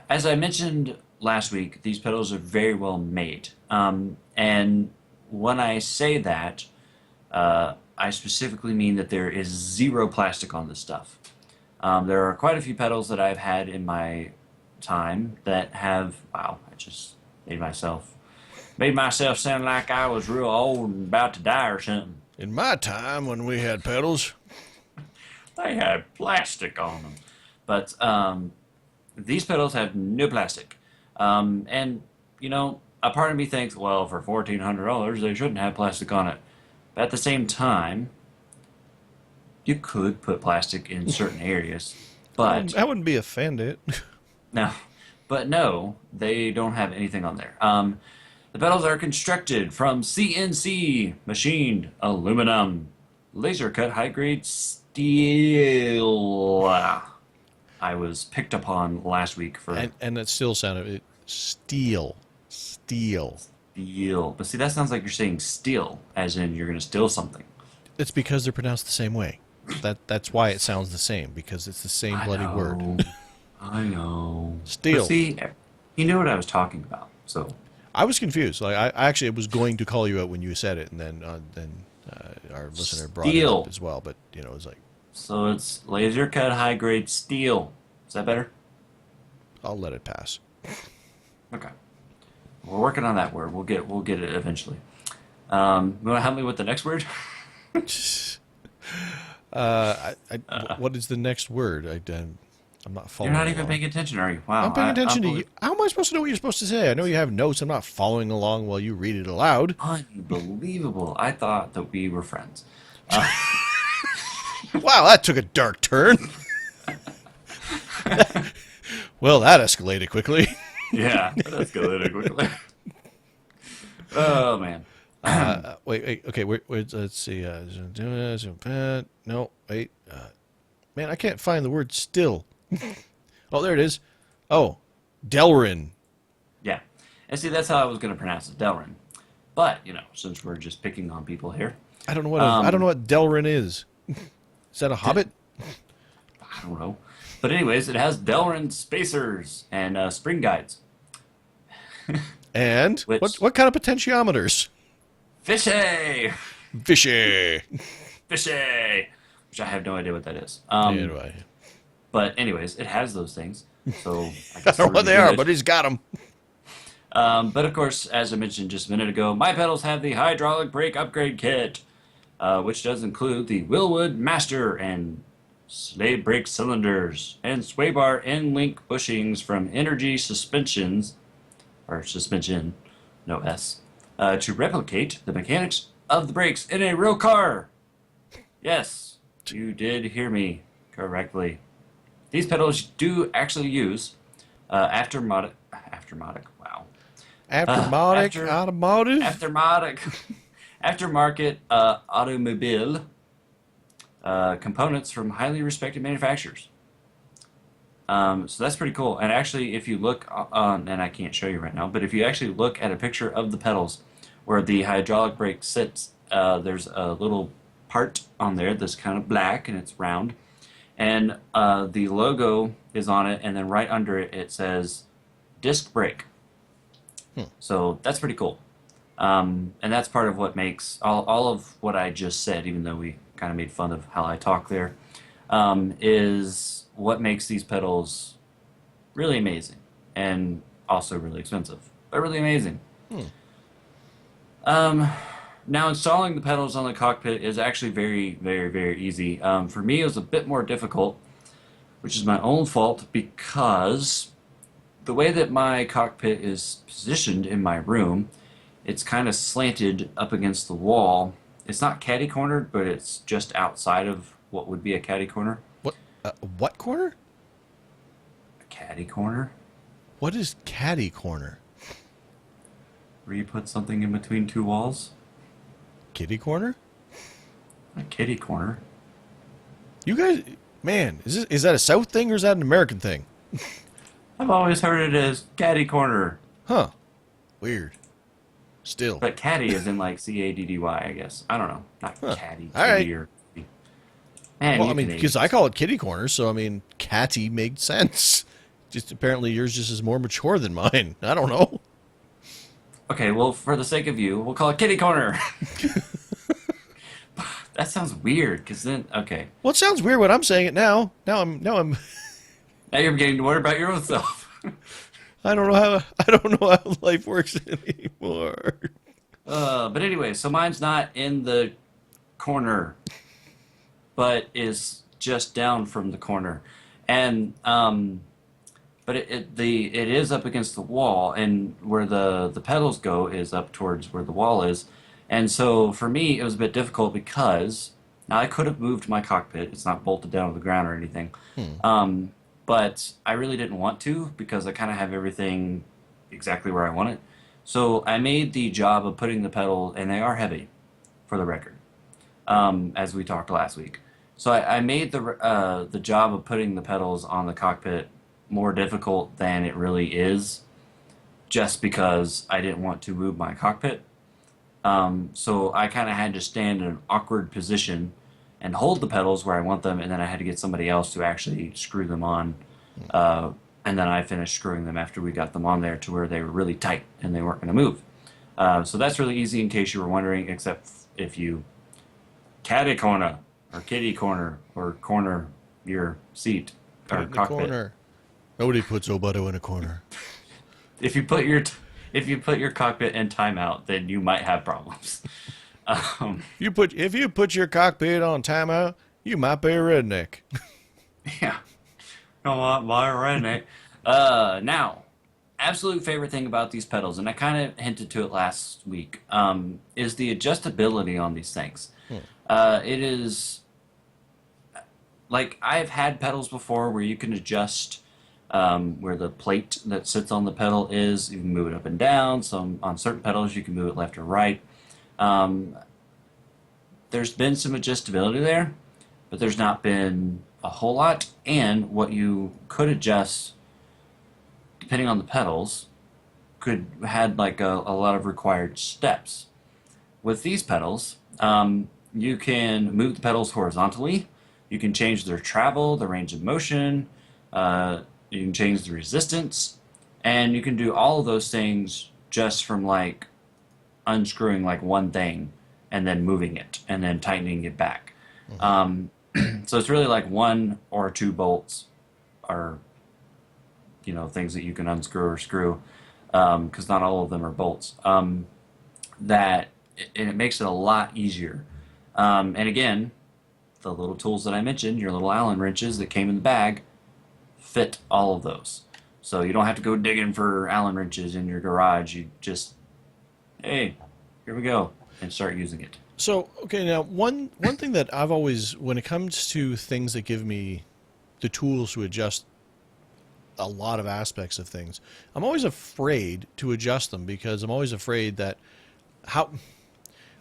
as I mentioned last week, these pedals are very well made. And when I say that, I specifically mean that there is zero plastic on this stuff. There are quite a few pedals that I've had in my time that have, wow, I just made myself sound like I was real old and about to die or something. In my time, when we had pedals, They had plastic on them. But these pedals have no plastic. And, a part of me thinks, well, for $1,400, they shouldn't have plastic on it. But at the same time, you could put plastic in certain areas. But I wouldn't be offended. no, no, they don't have anything on there. The pedals are constructed from CNC machined aluminum, laser cut high grade steel. I was picked upon last week for and it still sounded steel. Steel. steel. But see, that sounds like you're saying steal, as in you're going to steal something. It's because they're pronounced the same way. That's why it sounds the same, because it's the same bloody word. I know. Steel. But see, you knew what I was talking about. So I was confused. Like I actually was going to call you out when you said it, and then our listener brought it Steel. up as well. But it was like, so it's laser cut high grade steel. Is that better? I'll let it pass. Okay. We're working on that word. We'll get it eventually. You want to help me with the next word? What is the next word? I'm not following. You're not even along. paying attention, are you? Wow. I'm paying attention to you. How am I supposed to know what you're supposed to say? I know you have notes. I'm not following along while you read it aloud. Unbelievable. I thought that we were friends. Wow, that took a dark turn. Well, that escalated quickly. Yeah, that's good. Quickly. Oh, man. Wait, okay, wait, let's see. No, wait. Man, I can't find the word still. Oh, there it is. Oh, Delrin. Yeah. And see, that's how I was going to pronounce it, Delrin. But, since we're just picking on people here, I don't know what Delrin is. Is that a hobbit? I don't know. But anyways, it has Delrin spacers and spring guides. And Which- what kind of potentiometers? Fishy! Fishy. Fishy! Which I have no idea what that is. Anyway, But anyways, it has those things. So I I guess don't know what they we're are, good. but he's got them. But of course, as I mentioned just a minute ago, my pedals have the hydraulic brake upgrade kit, which does include the Willwood Master and slave brake cylinders and sway bar end link bushings from Energy Suspensions or suspension, no S, to replicate the mechanics of the brakes in a real car. Yes, you did hear me correctly. These pedals do actually use wow. Aftermarket, After automotive. aftermarket aftermarket automobile components from highly respected manufacturers. So that's pretty cool. And actually, if you look on, and I can't show you right now, but if you actually look at a picture of the pedals where the hydraulic brake sits, there's a little part on there that's kind of black and it's round. And the logo is on it, and then right under it, it says disc brake. So that's pretty cool. And that's part of what makes all of what I just said, even though we kind of made fun of how I talk there, is what makes these pedals really amazing and also really expensive, but really amazing. Now, installing the pedals on the cockpit is actually very, very, very easy. For me, it was a bit more difficult, which is my own fault because the way that my cockpit is positioned in my room, it's kind of slanted up against the wall. It's not catty cornered, but it's just outside of what would be a catty corner. What corner? A catty corner? What is caddy corner? Where you put something in between two walls? Kitty corner? A kitty corner. You guys, man, is that a South thing or is that an American thing? I've always heard it as catty corner. Huh. Weird. Still. But caddy is in like Caddy, I guess. I don't know. Not caddy. All right. Kitty or... Man, Well, you I mean, because I call it kitty corner, so I mean, catty makes sense. Just apparently yours just is more mature than mine. I don't know. Okay, well, for the sake of you, we'll call it kitty corner. That sounds weird, because then, okay. Well, it sounds weird when I'm saying it now. Now I'm Now you're beginning to worry about your own self. I don't know how life works anymore. But anyway, so mine's not in the corner, but is just down from the corner. And, but it is up against the wall, and where the pedals go is up towards where the wall is. And so for me, it was a bit difficult because now I could have moved my cockpit. It's not bolted down to the ground or anything. But I really didn't want to because I kind of have everything exactly where I want it. So I made the job of putting the pedal, and they are heavy, for the record, as we talked last week. So I made the job of putting the pedals on the cockpit more difficult than it really is, just because I didn't want to move my cockpit. So I kind of had to stand in an awkward position and hold the pedals where I want them, and then I had to get somebody else to actually screw them on. And then I finished screwing them after we got them on there to where they were really tight and they weren't going to move. So that's really easy in case you were wondering, except if you catty corner or kitty corner or corner your seat Put or it in the cockpit. corner. Nobody puts Obado in a corner. If you put your cockpit in timeout, then you might have problems. If you put your cockpit on timeout, you might be a redneck. Yeah. Come on, my redneck. Now, absolute favorite thing about these pedals, and I kind of hinted to it last week, is the adjustability on these things. It is like I've had pedals before where you can adjust where the plate that sits on the pedal is. You can move it up and down. Some on certain pedals you can move it left or right. There's been some adjustability there, but there's not been a whole lot. And what you could adjust, depending on the pedals, could had like a lot of required steps. With these pedals, you can move the pedals horizontally. You can change their travel, the range of motion. You can change the resistance, and you can do all of those things just from like unscrewing like one thing and then moving it and then tightening it back. So it's really like one or two bolts are, things that you can unscrew or screw, because not all of them are bolts. And it makes it a lot easier. And again, the little tools that I mentioned, your little Allen wrenches that came in the bag, fit all of those. So you don't have to go digging for Allen wrenches in your garage. You just, hey, here we go, and start using it. So, okay, now one thing that I've always, when it comes to things that give me the tools to adjust a lot of aspects of things, I'm always afraid to adjust them because I'm always afraid that how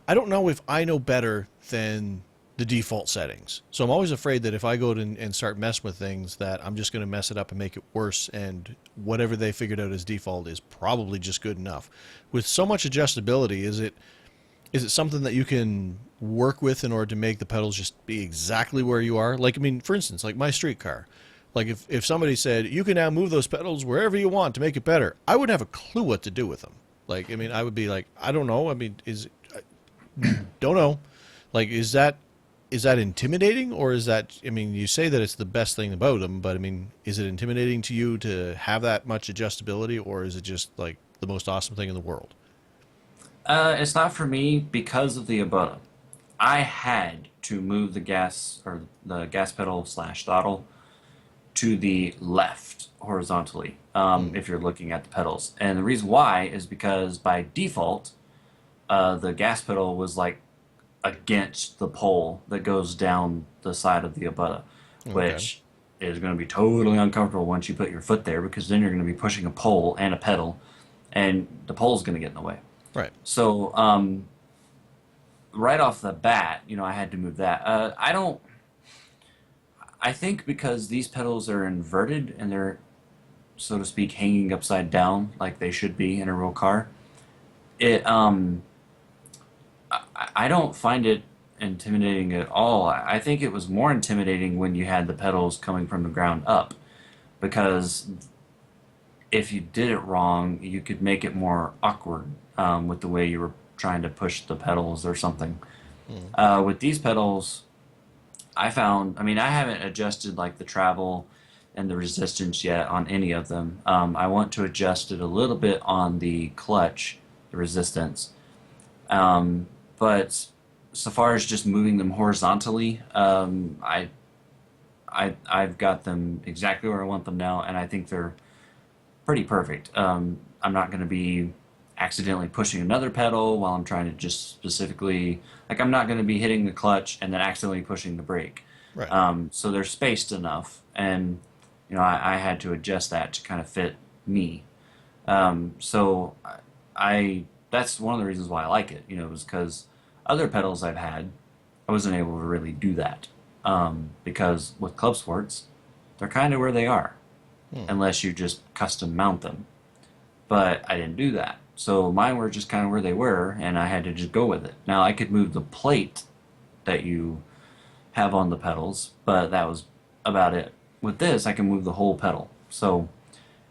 I don't know if I know better than the default settings. So I'm always afraid that if I go to and start messing with things, that I'm just going to mess it up and make it worse. And whatever they figured out as default is probably just good enough. With so much adjustability, is it something that you can work with in order to make the pedals just be exactly where you are? Like, I mean, for instance, like my street car. Like if somebody said you can now move those pedals wherever you want to make it better, I wouldn't have a clue what to do with them. Like, I mean, I would be like, I don't know. I mean, don't know. Like, is that intimidating, or is that? I mean, you say that it's the best thing about them, but I mean, is it intimidating to you to have that much adjustability, or is it just like the most awesome thing in the world? It's not for me because of the Ubuntu. I had to move the gas or the gas pedal slash throttle to the left horizontally Mm, if you're looking at the pedals. And the reason why is because by default, the gas pedal was like against the pole that goes down the side of the Ubuntu, okay. which is going to be totally uncomfortable once you put your foot there because then you're going to be pushing a pole and a pedal, and the pole's going to get in the way. Right. So right off the bat, I had to move that. I don't. I think because these pedals are inverted and they're, so to speak, hanging upside down like they should be in a real car. It I don't find it intimidating at all. I think it was more intimidating when you had the pedals coming from the ground up because if you did it wrong, you could make it more awkward with the way you were trying to push the pedals or something. Mm, With these pedals, I found, I mean, I haven't adjusted like the travel and the resistance yet on any of them. I want to adjust it a little bit on the clutch, the resistance. But so far as just moving them horizontally, I've got them exactly where I want them now, and I think they're pretty perfect. I'm not going to be accidentally pushing another pedal while I'm trying to just specifically, like, I'm not going to be hitting the clutch and then accidentally pushing the brake. right. So they're spaced enough, and I had to adjust that to kind of fit me. So I that's one of the reasons why I like it. Was because other pedals I've had, I wasn't able to really do that because with club sports, they're kind of where they are Hmm. unless you just custom mount them. But I didn't do that. So mine were just kind of where they were, and I had to just go with it. Now I could move the plate that you have on the pedals, but that was about it. With this, I can move the whole pedal. So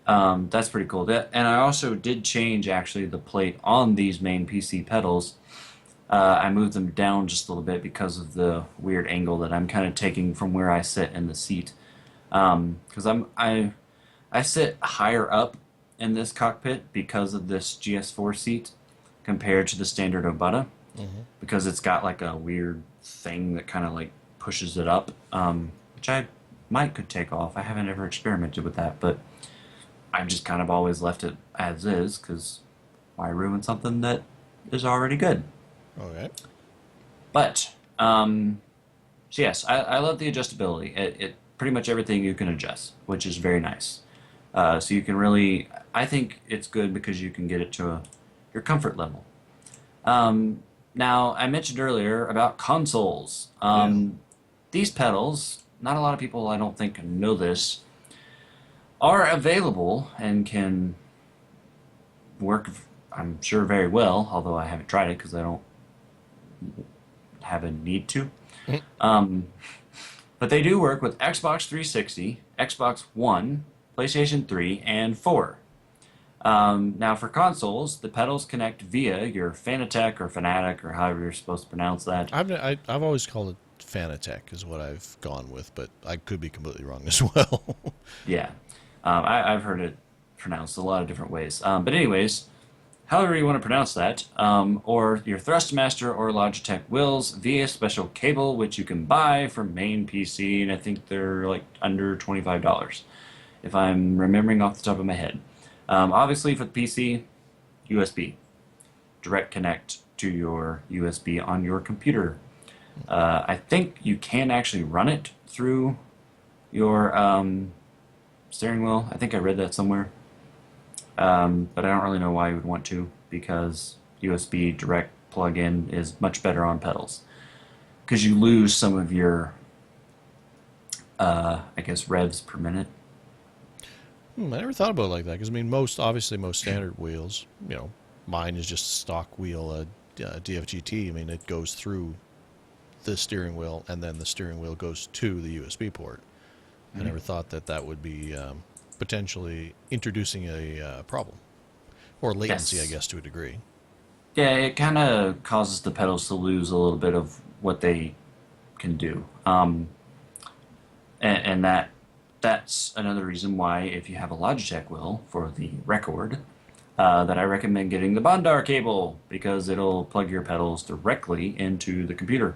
that's pretty cool. And I also did change actually the plate on these main PC pedals. I moved them down just a little bit because of the weird angle that I'm kind of taking from where I sit in the seat. Because I sit higher up in this cockpit because of this GS4 seat compared to the standard Obata Hmm. because it's got like a weird thing that kind of like pushes it up, which I might could take off. I haven't ever experimented with that, but I've just kind of always left it as is because why ruin something that is already good? Okay. But so yes, I love the adjustability. It pretty much everything you can adjust, which is very nice. So you can really, I think it's good because you can get it to your comfort level. Now I mentioned earlier about consoles. Yeah. These pedals, not a lot of people I don't think know this, are available and can work. I'm sure very well, although I haven't tried it because I don't have a need to. Mhm. Um, but they do work with Xbox 360, Xbox One, PlayStation 3, and 4. Now, for consoles, the pedals connect via your Fanatec or Fanatic or however you're supposed to pronounce that. I've always called it Fanatec is what I've gone with, but I could be completely wrong as well. Yeah, I've heard it pronounced a lot of different ways. But anyways, however you want to pronounce that, or your Thrustmaster or Logitech wheels via special cable, which you can buy from main PC, and I think they're like under $25. if I'm remembering off the top of my head. Obviously, for the PC, USB. Direct connect to your USB on your computer. I think you can actually run it through your steering wheel. I think I read that somewhere. But I don't really know why you would want to, because USB direct plug-in is much better on pedals. Because you lose some of your, I guess, revs per minute. I never thought about it like that, because I mean, obviously most standard wheels, mine is just a stock wheel, DFGT. I mean, it goes through the steering wheel, and then the steering wheel goes to the USB port. I never thought that would be potentially introducing a problem, or latency, Yes. I guess, to a degree. Yeah, it kind of causes the pedals to lose a little bit of what they can do. And that's another reason why, if you have a Logitech wheel, for the record, that I recommend getting the Bondar cable, because it'll plug your pedals directly into the computer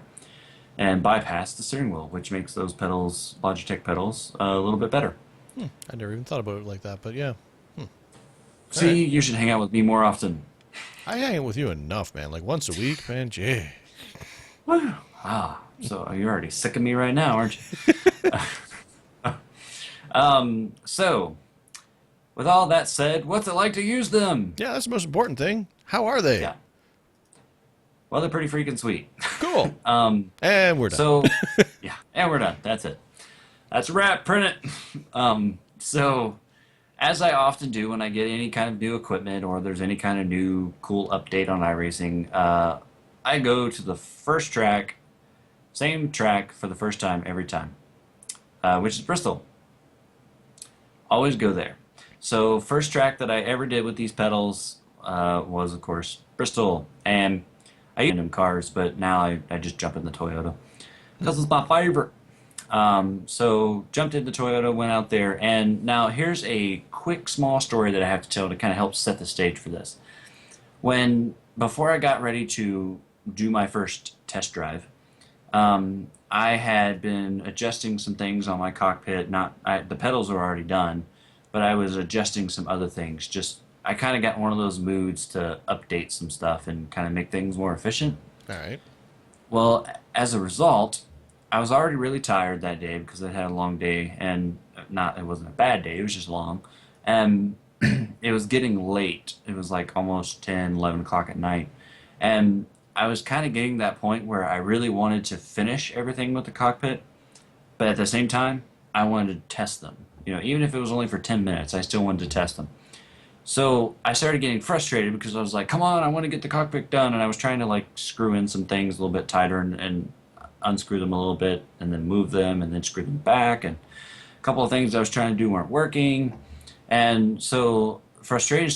and bypass the steering wheel, which makes those pedals, Logitech pedals, a little bit better. I never even thought about it like that, but yeah. All right. See, you should hang out with me more often. I hang out with you enough, man. Like once a week, man. Gee. Woo. So you're already sick of me right now, aren't you? So, with all that said, what's it like to use them? Yeah, that's the most important thing. How are they? Yeah. Well, they're pretty freaking sweet. Cool. And we're done. So, yeah, and we're done. That's it. That's a wrap. Print it. So, as I often do when I get any kind of new equipment, or there's any kind of new cool update on iRacing, I go to the first track, same track for the first time every time, which is Bristol. Always go there. So, first track that I ever did with these pedals was, of course, Bristol. And I use random cars, but now I just jump in the Toyota because it's my favorite. So jumped into Toyota, went out there, and now here's a quick small story that I have to tell to kind of help set the stage for this. Before I got ready to do my first test drive, I had been adjusting some things on my cockpit. The pedals were already done, but I was adjusting some other things. I kind of got one of those moods to update some stuff and kind of make things more efficient. All right. Well, as a result, I was already really tired that day because I had a long day, and it wasn't a bad day, it was just long. And it was getting late. It was like almost 10, 11 o'clock at night. And I was kind of getting that point where I really wanted to finish everything with the cockpit, but at the same time, I wanted to test them. Even if it was only for 10 minutes, I still wanted to test them. So I started getting frustrated because I was like, come on, I want to get the cockpit done. And I was trying to like screw in some things a little bit tighter and unscrew them a little bit and then move them and then screw them back. And a couple of things I was trying to do weren't working. And so frustration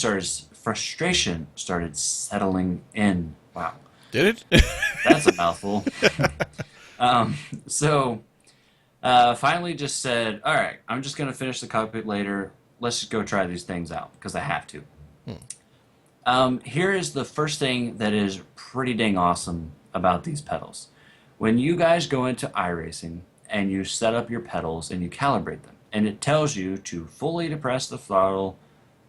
started settling in. Wow. Did it? That's a mouthful. So finally just said, all right, I'm just going to finish the cockpit later. Let's just go try these things out because I have to. Here is the first thing that is pretty dang awesome about these pedals. When you guys go into iRacing and you set up your pedals and you calibrate them, and it tells you to fully depress the throttle,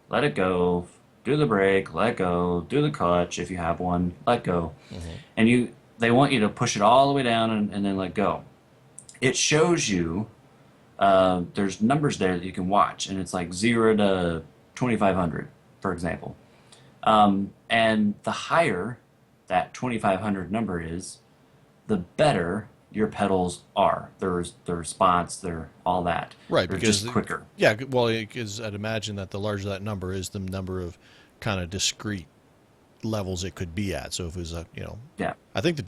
let it go, do the brake, let go, do the clutch if you have one, let go. And they want you to push it all the way down and then let go. It shows you there's numbers there that you can watch, and it's like 0 to 2,500, for example. And the higher that 2,500 number is, the better your pedals are. Their response, their all that. Right, They're because just quicker. Yeah, well, because I'd imagine that the larger that number is, the number of kind of discrete levels it could be at. So if it was Yeah. I think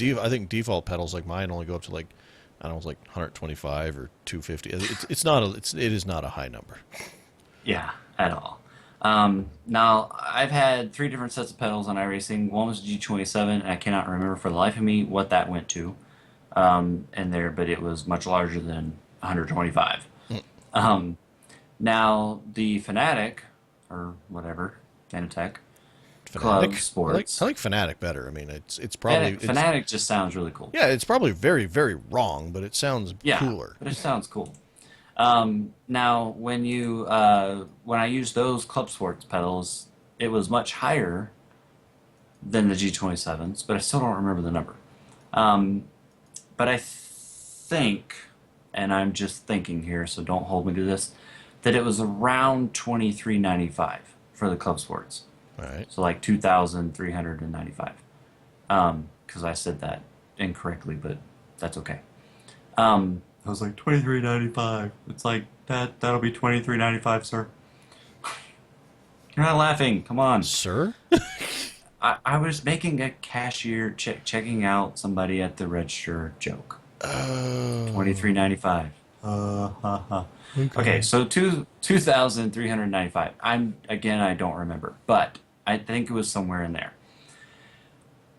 default pedals like mine only go up to like, I don't know, it's like 125 or 250. It is not a high number. Yeah, at all. Now, I've had 3 different sets of pedals on iRacing. One was G27, and I cannot remember for the life of me what that went to in there, but it was much larger than 125. Now, the Fanatic, or whatever, Fanatec, Club Sports. I like Fanatic better. I mean, it's probably... Fanatic just sounds really cool. Yeah, it's probably very, very wrong, but it sounds Yeah, cooler. but it sounds cool. Now, when I used those Club Sports pedals, it was much higher than the G27s, but I still don't remember the number. Um, but I think, and I'm just thinking here, so don't hold me to this, that it was around 23.95 for the Club Sports. All right. So like 2,395. Because I said that incorrectly, but that's okay. I was like 23.95. It's like that'll be 23.95, sir. You're not laughing. Come on. Sir? I was making a cashier checking out somebody at the register joke. Oh. 23.95. Ha ha. Okay, Okay. so 2,395. I don't remember, but I think it was somewhere in there.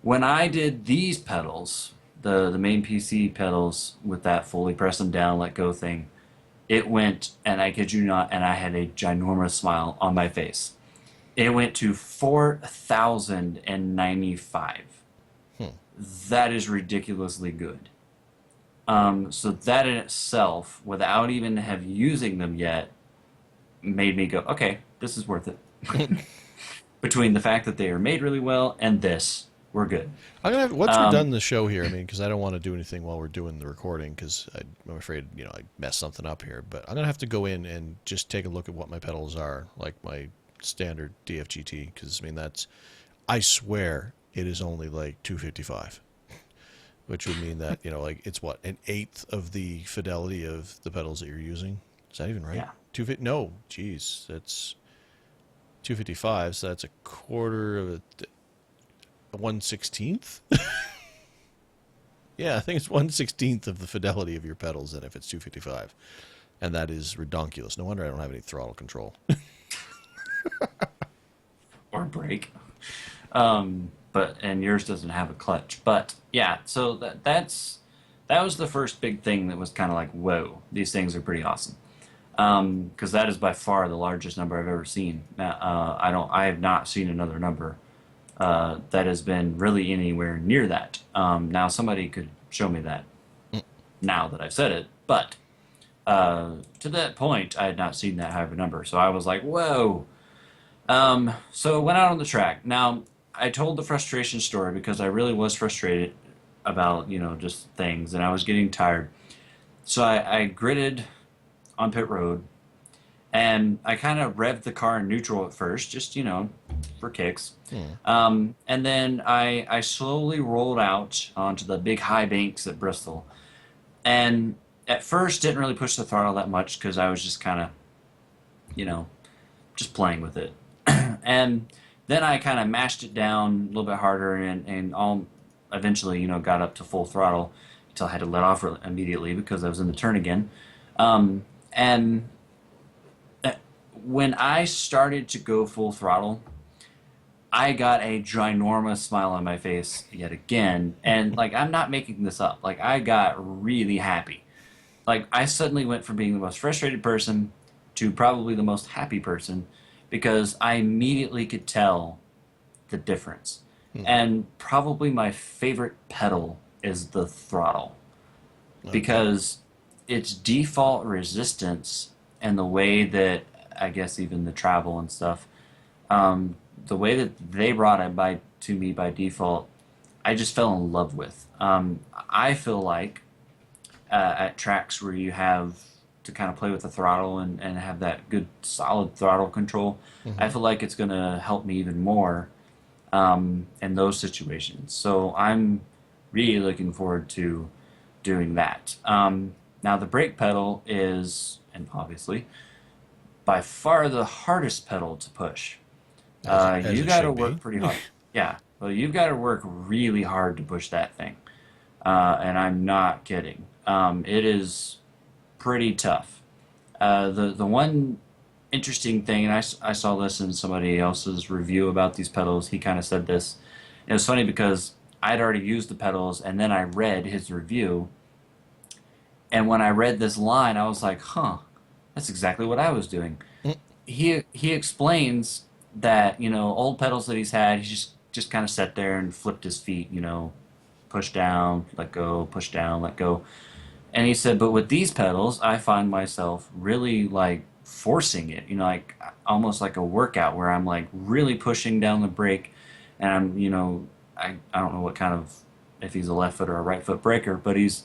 When I did these pedals, the main PC pedals with that fully press them down, let go thing, it went, and I kid you not, and I had a ginormous smile on my face. It went to 4,095. Hmm. That is ridiculously good. So that in itself, without even have using them yet, made me go, okay, this is worth it. Between the fact that they are made really well and this, we're good. I'm gonna have, once we're Um, done the show here. I mean, because I don't want to do anything while we're doing the recording, because I'm afraid I mess something up here. But I'm gonna have to go in and just take a look at what my pedals are, like my standard DFGT, because I mean I swear it is only like 255, which would mean that like it's what, an eighth of the fidelity of the pedals that you're using. Is that even right? yeah. 250? No, geez, that's 255. So that's a quarter of a 1/16th. Yeah, I think it's 1/16th of the fidelity of your pedals then if it's 255. And that is redonkulous. No wonder I don't have any throttle control. Or brake. But and yours doesn't have a clutch. But yeah, so that was the first big thing that was kind of like, whoa, these things are pretty awesome. Because that is by far the largest number I've ever seen. I have not seen another number that has been really anywhere near that. Now somebody could show me that now that I've said it, but to that point, I had not seen that high of a number. So I was like, whoa. So went out on the track. Now I told the frustration story because I really was frustrated about just things, and I was getting tired. So I gritted on pit road, and I kind of revved the car in neutral at first, just for kicks. Hmm. And then I slowly rolled out onto the big high banks at Bristol, and at first didn't really push the throttle that much because I was just kind of you know just playing with it. And then I kind of mashed it down a little bit harder, and all eventually got up to full throttle until I had to let off immediately because I was in the turn again. And when I started to go full throttle, I got a ginormous smile on my face yet again. And like, I'm not making this up. Like, I got really happy. Like, I suddenly went from being the most frustrated person to probably the most happy person because I immediately could tell the difference. Hmm. And probably my favorite pedal is the throttle Okay. because its default resistance and the way that I guess even the travel and stuff, the way that they brought it to me by default, I just fell in love with. I feel like at tracks where you have to kind of play with the throttle and have that good solid throttle control, I Hmm. feel like it's going to help me even more in those situations. So I'm really looking forward to doing that. Now the brake pedal is, and obviously, by far the hardest pedal to push. As You it got to should work be. pretty hard. Yeah, well, you've got to work really hard to push that thing. And I'm not kidding. It is pretty tough. The one interesting thing, and I saw this in somebody else's review about these pedals. He kind of said this. It was funny because I'd already used the pedals, and then I read his review. And when I read this line, I was like, "Huh, that's exactly what I was doing." Mm. He explains that old pedals that he's had, he just kind of sat there and flipped his feet, push down, let go, push down, let go. And he said, but with these pedals, I find myself really like forcing it, like almost like a workout where I'm like really pushing down the brake and I don't know what kind of, if he's a left foot or a right foot braker, but he's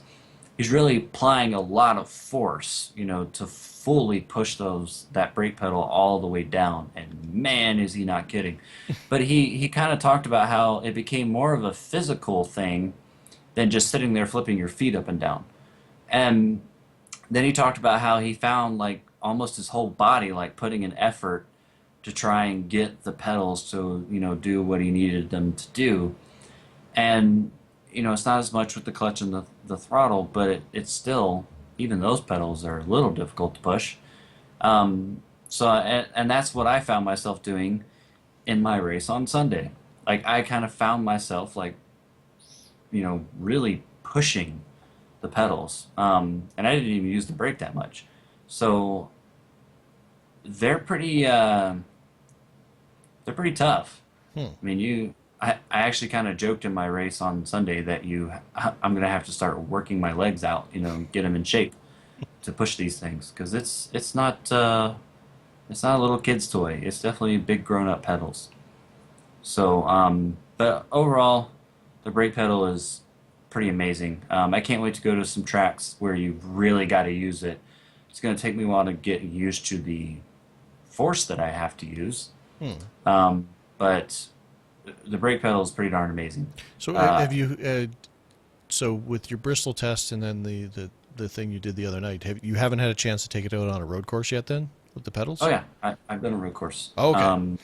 really applying a lot of force, to fully push that brake pedal all the way down. And man, is he not kidding. But he kind of talked about how it became more of a physical thing than just sitting there flipping your feet up and down. And then he talked about how he found like almost his whole body like putting an effort to try and get the pedals to, do what he needed them to do. And, it's not as much with the clutch and the throttle, but it's still, even those pedals are a little difficult to push. And that's what I found myself doing in my race on Sunday. Like, I kind of found myself, like, really pushing the pedals. And I didn't even use the brake that much. So they're pretty tough. Hmm. I mean, I actually kind of joked in my race on Sunday that I'm gonna have to start working my legs out, get them in shape to push these things because it's not a little kid's toy. It's definitely big grown up pedals. So, but overall, the brake pedal is pretty amazing. I can't wait to go to some tracks where you've really got to use it. It's going to take me a while to get used to the force that I have to use. Hmm. But the brake pedal is pretty darn amazing. So Uh, have you? So with your Bristol test and then the thing you did the other night, you haven't had a chance to take it out on a road course yet then with the oh pedals? yeah, I've done a road course. Oh, okay.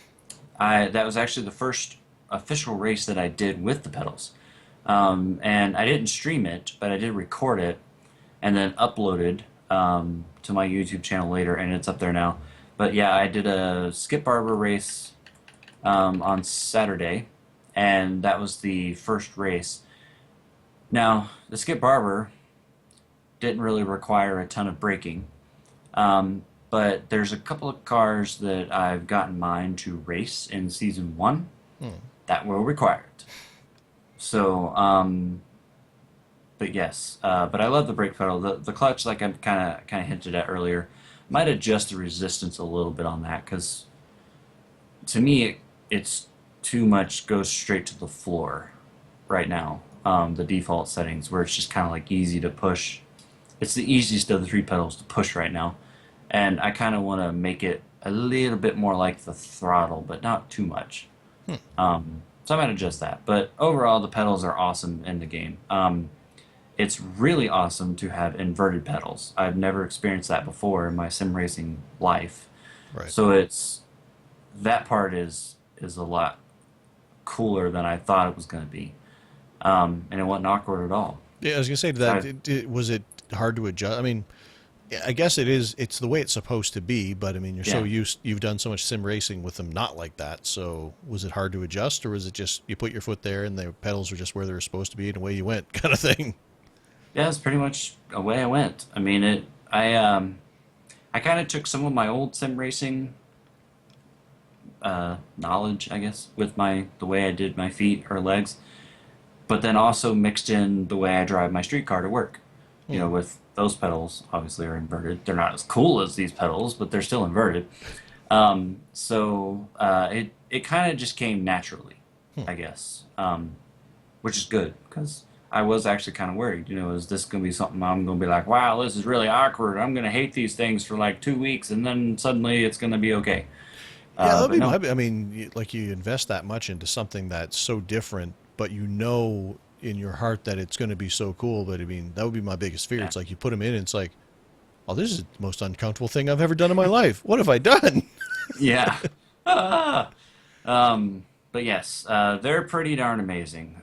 I that was actually the first official race that I did with the pedals. And I didn't stream it, but I did record it and then uploaded to my YouTube channel later, and it's up there now. But yeah, I did a Skip Barber race on Saturday, and that was the first race. Now, the Skip Barber didn't really require a ton of braking, but there's a couple of cars that I've got in mind to race in season one Hmm. that will require it. So, but yes, but I love the brake pedal. The clutch, like I kind of hinted at earlier, might adjust the resistance a little bit on that because to me it's too much goes straight to the floor right now. The default settings where it's just kind of like easy to push. It's the easiest of the three pedals to push right now, and I kind of want to make it a little bit more like the throttle, but not too much. Hmm. So I might adjust that. But overall, the pedals are awesome in the game. It's really awesome to have inverted pedals. I've never experienced that before in my sim racing life. Right. So that part is a lot cooler than I thought it was going to be, and it wasn't awkward at all. Yeah, I was gonna say to So that. Was it hard to adjust? I mean, yeah, I guess it is. It's the way it's supposed to be. But I mean, you're so yeah, used. You've done so much sim racing with them not like that. So was it hard to adjust, or was it just you put your foot there and the pedals were just where they were supposed to be and away you went, kind of thing? yeah, it's pretty much away I went. I mean, I kind of took some of my old sim racing knowledge, I guess, with the way I did my feet or legs, but then also mixed in the way I drive my street car to work. Hmm. With those pedals, obviously are inverted. They're not as cool as these pedals, but they're still inverted. It kind of just came naturally, Hmm. I guess, which is good because I was actually kind of worried. Is this going to be something I'm going to be like, wow, this is really awkward. I'm going to hate these things for like 2 weeks, and then suddenly it's going to be okay. Yeah, that'd But be no, my. I mean, like you invest that much into something that's so different, but you know in your heart that it's going to be so cool. But I mean, that would be my biggest fear. yeah, It's like you put them in, and it's like, oh, this is the most uncomfortable thing I've ever done in my life. What have I done? yeah. Ah. But yes, they're pretty darn amazing.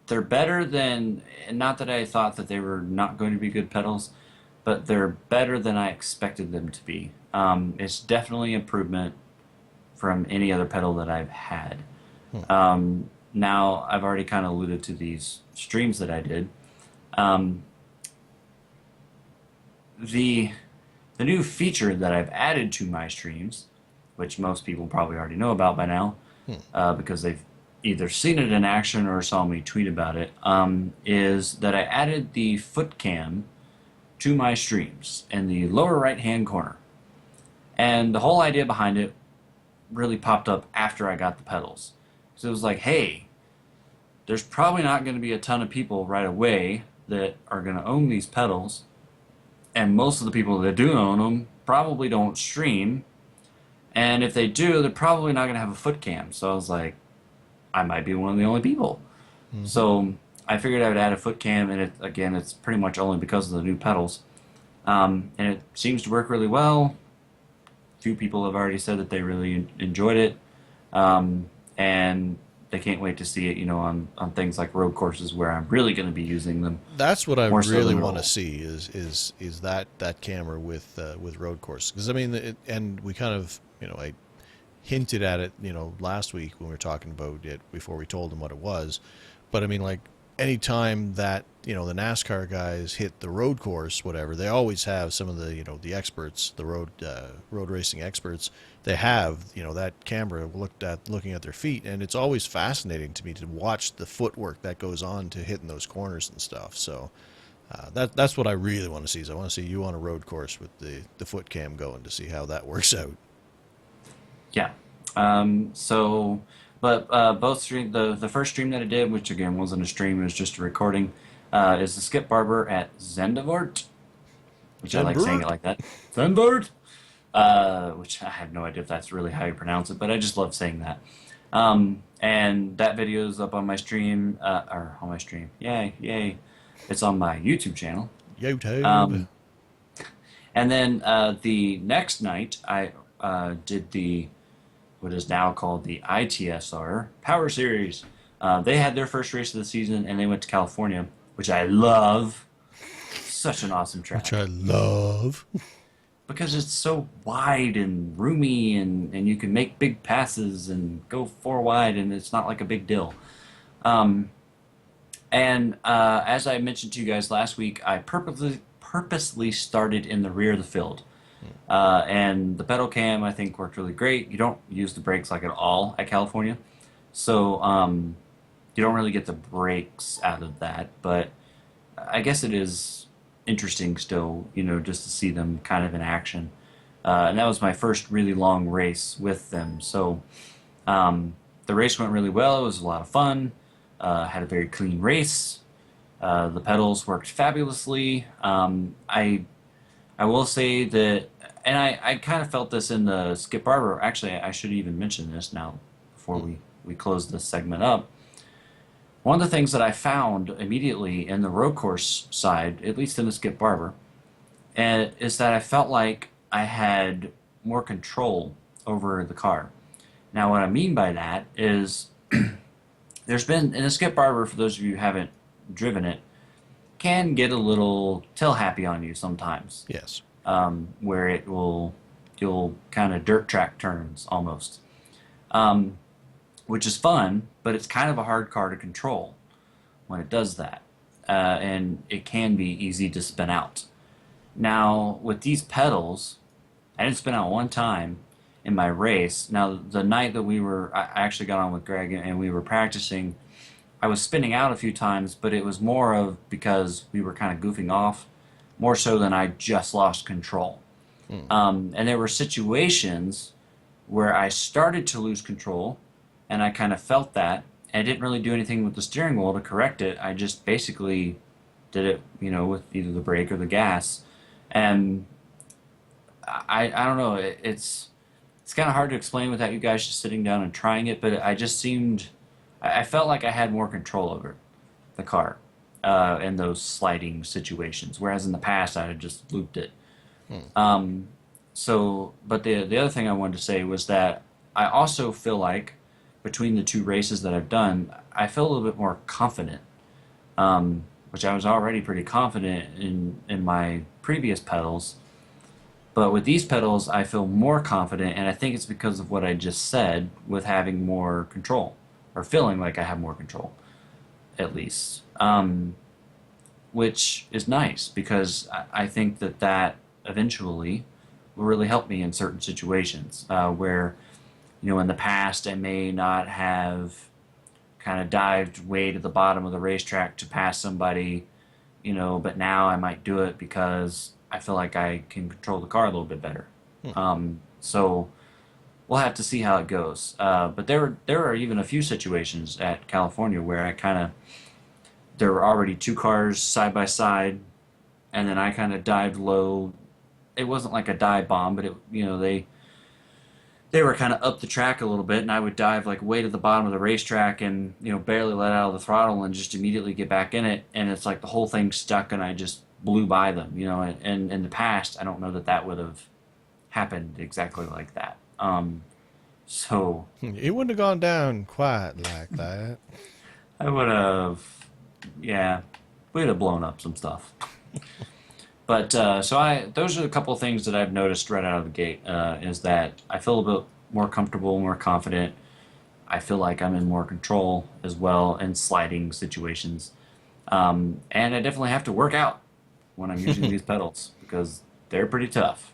They're better than, and not that I thought that they were not going to be good pedals, but they're better than I expected them to be. It's definitely improvement from any other pedal that I've had. Hmm. Now, I've already kind of alluded to these streams that I did. Um, the the new feature that I've added to my streams, which most people probably already know about by now, Hmm. because they've either seen it in action or saw me tweet about it, is that I added the foot cam to my streams in the lower right hand corner. And the whole idea behind it really popped up after I got the pedals. So it was like, hey, there's probably not going to be a ton of people right away that are going to own these pedals. And most of the people that do own them probably don't stream. And if they do, they're probably not going to have a foot cam. So I was like, I might be one of the only people. So I figured I would add a foot cam, and it's pretty much only because of the new pedals. And it seems to work really well. Few people have already said that they really enjoyed it, and they can't wait to see it, on things like road courses where I'm really going to be using them. That's what I More so really than want to roll. see is that camera with road course, because I mean and we kind of I hinted at it last week when we were talking about it before we told them what it was, but I mean, like, anytime that the NASCAR guys hit the road course, whatever, they always have some of the the experts, the road racing experts. They have that camera looking at their feet, and it's always fascinating to me to watch the footwork that goes on to hitting those corners and stuff. So that's what I really want to see. Is I want to see you on a road course with the foot cam going to see how that works out. Yeah. So, but both stream the first stream that I did, which again wasn't a stream, it was just a recording, is the Skip Barber at Zendavort, which I like saying it like that. Zendavort. Which I have no idea if that's really how you pronounce it, but I just love saying that. And that video is up on my stream, or on my stream. Yay, yay! It's on my YouTube channel. YouTube. And then the next night, I did what is now called the ITSR Power Series. They had their first race of the season, and they went to California, which I love. Such an awesome track. Which I love. Because it's so wide and roomy, and you can make big passes and go four wide, and it's not like a big deal. And as I mentioned to you guys last week, I purposely started in the rear of the field. And the pedal cam, I think, worked really great. You don't use the brakes like at all at California. So you don't really get the brakes out of that. But I guess it is interesting still, just to see them kind of in action. And that was my first really long race with them. So the race went really well. It was a lot of fun. Had a very clean race. The pedals worked fabulously. I will say that, and I kind of felt this in the Skip Barber. Actually, I should even mention this now before we close this segment up. One of the things that I found immediately in the road course side, at least in the Skip Barber, is that I felt like I had more control over the car. Now, what I mean by that is there's been, in the Skip Barber, for those of you who haven't driven it, can get a little tail happy on you sometimes. Yes. Where you'll kind of dirt track turns almost, which is fun, but it's kind of a hard car to control when it does that, and it can be easy to spin out. Now with these pedals, I didn't spin out one time in my race. Now the night that I actually got on with Greg and we were practicing, I was spinning out a few times, but it was more of because we were kind of goofing off, more so than I just lost control. And there were situations where I started to lose control, and I kind of felt that. And I didn't really do anything with the steering wheel to correct it. I just basically did it, with either the brake or the gas. And I don't know, it's kind of hard to explain without you guys just sitting down and trying it, but I felt like I had more control over the car in those sliding situations, whereas in the past I had just looped it. But the other thing I wanted to say was that I also feel like between the two races that I've done, I feel a little bit more confident, which I was already pretty confident in my previous pedals. But with these pedals, I feel more confident, and I think it's because of what I just said with having more control, or feeling like I have more control, at least. Which is nice, because I think that eventually will really help me in certain situations where, in the past I may not have kind of dived way to the bottom of the racetrack to pass somebody, but now I might do it because I feel like I can control the car a little bit better. So we'll have to see how it goes. But there are even a few situations at California where there were already two cars side by side, and then I kind of dived low. It wasn't like a dive bomb, but they were kind of up the track a little bit, and I would dive like way to the bottom of the racetrack and barely let out of the throttle and just immediately get back in it, and it's like the whole thing stuck, and I just blew by them. And in the past, I don't know that would have happened exactly like that. So It wouldn't have gone down quite like that. I would have, yeah, we'd have blown up some stuff. But those are a couple of things that I've noticed right out of the gate. Is that I feel a bit more comfortable, more confident. I feel like I'm in more control as well in sliding situations, and I definitely have to work out when I'm using these pedals because they're pretty tough,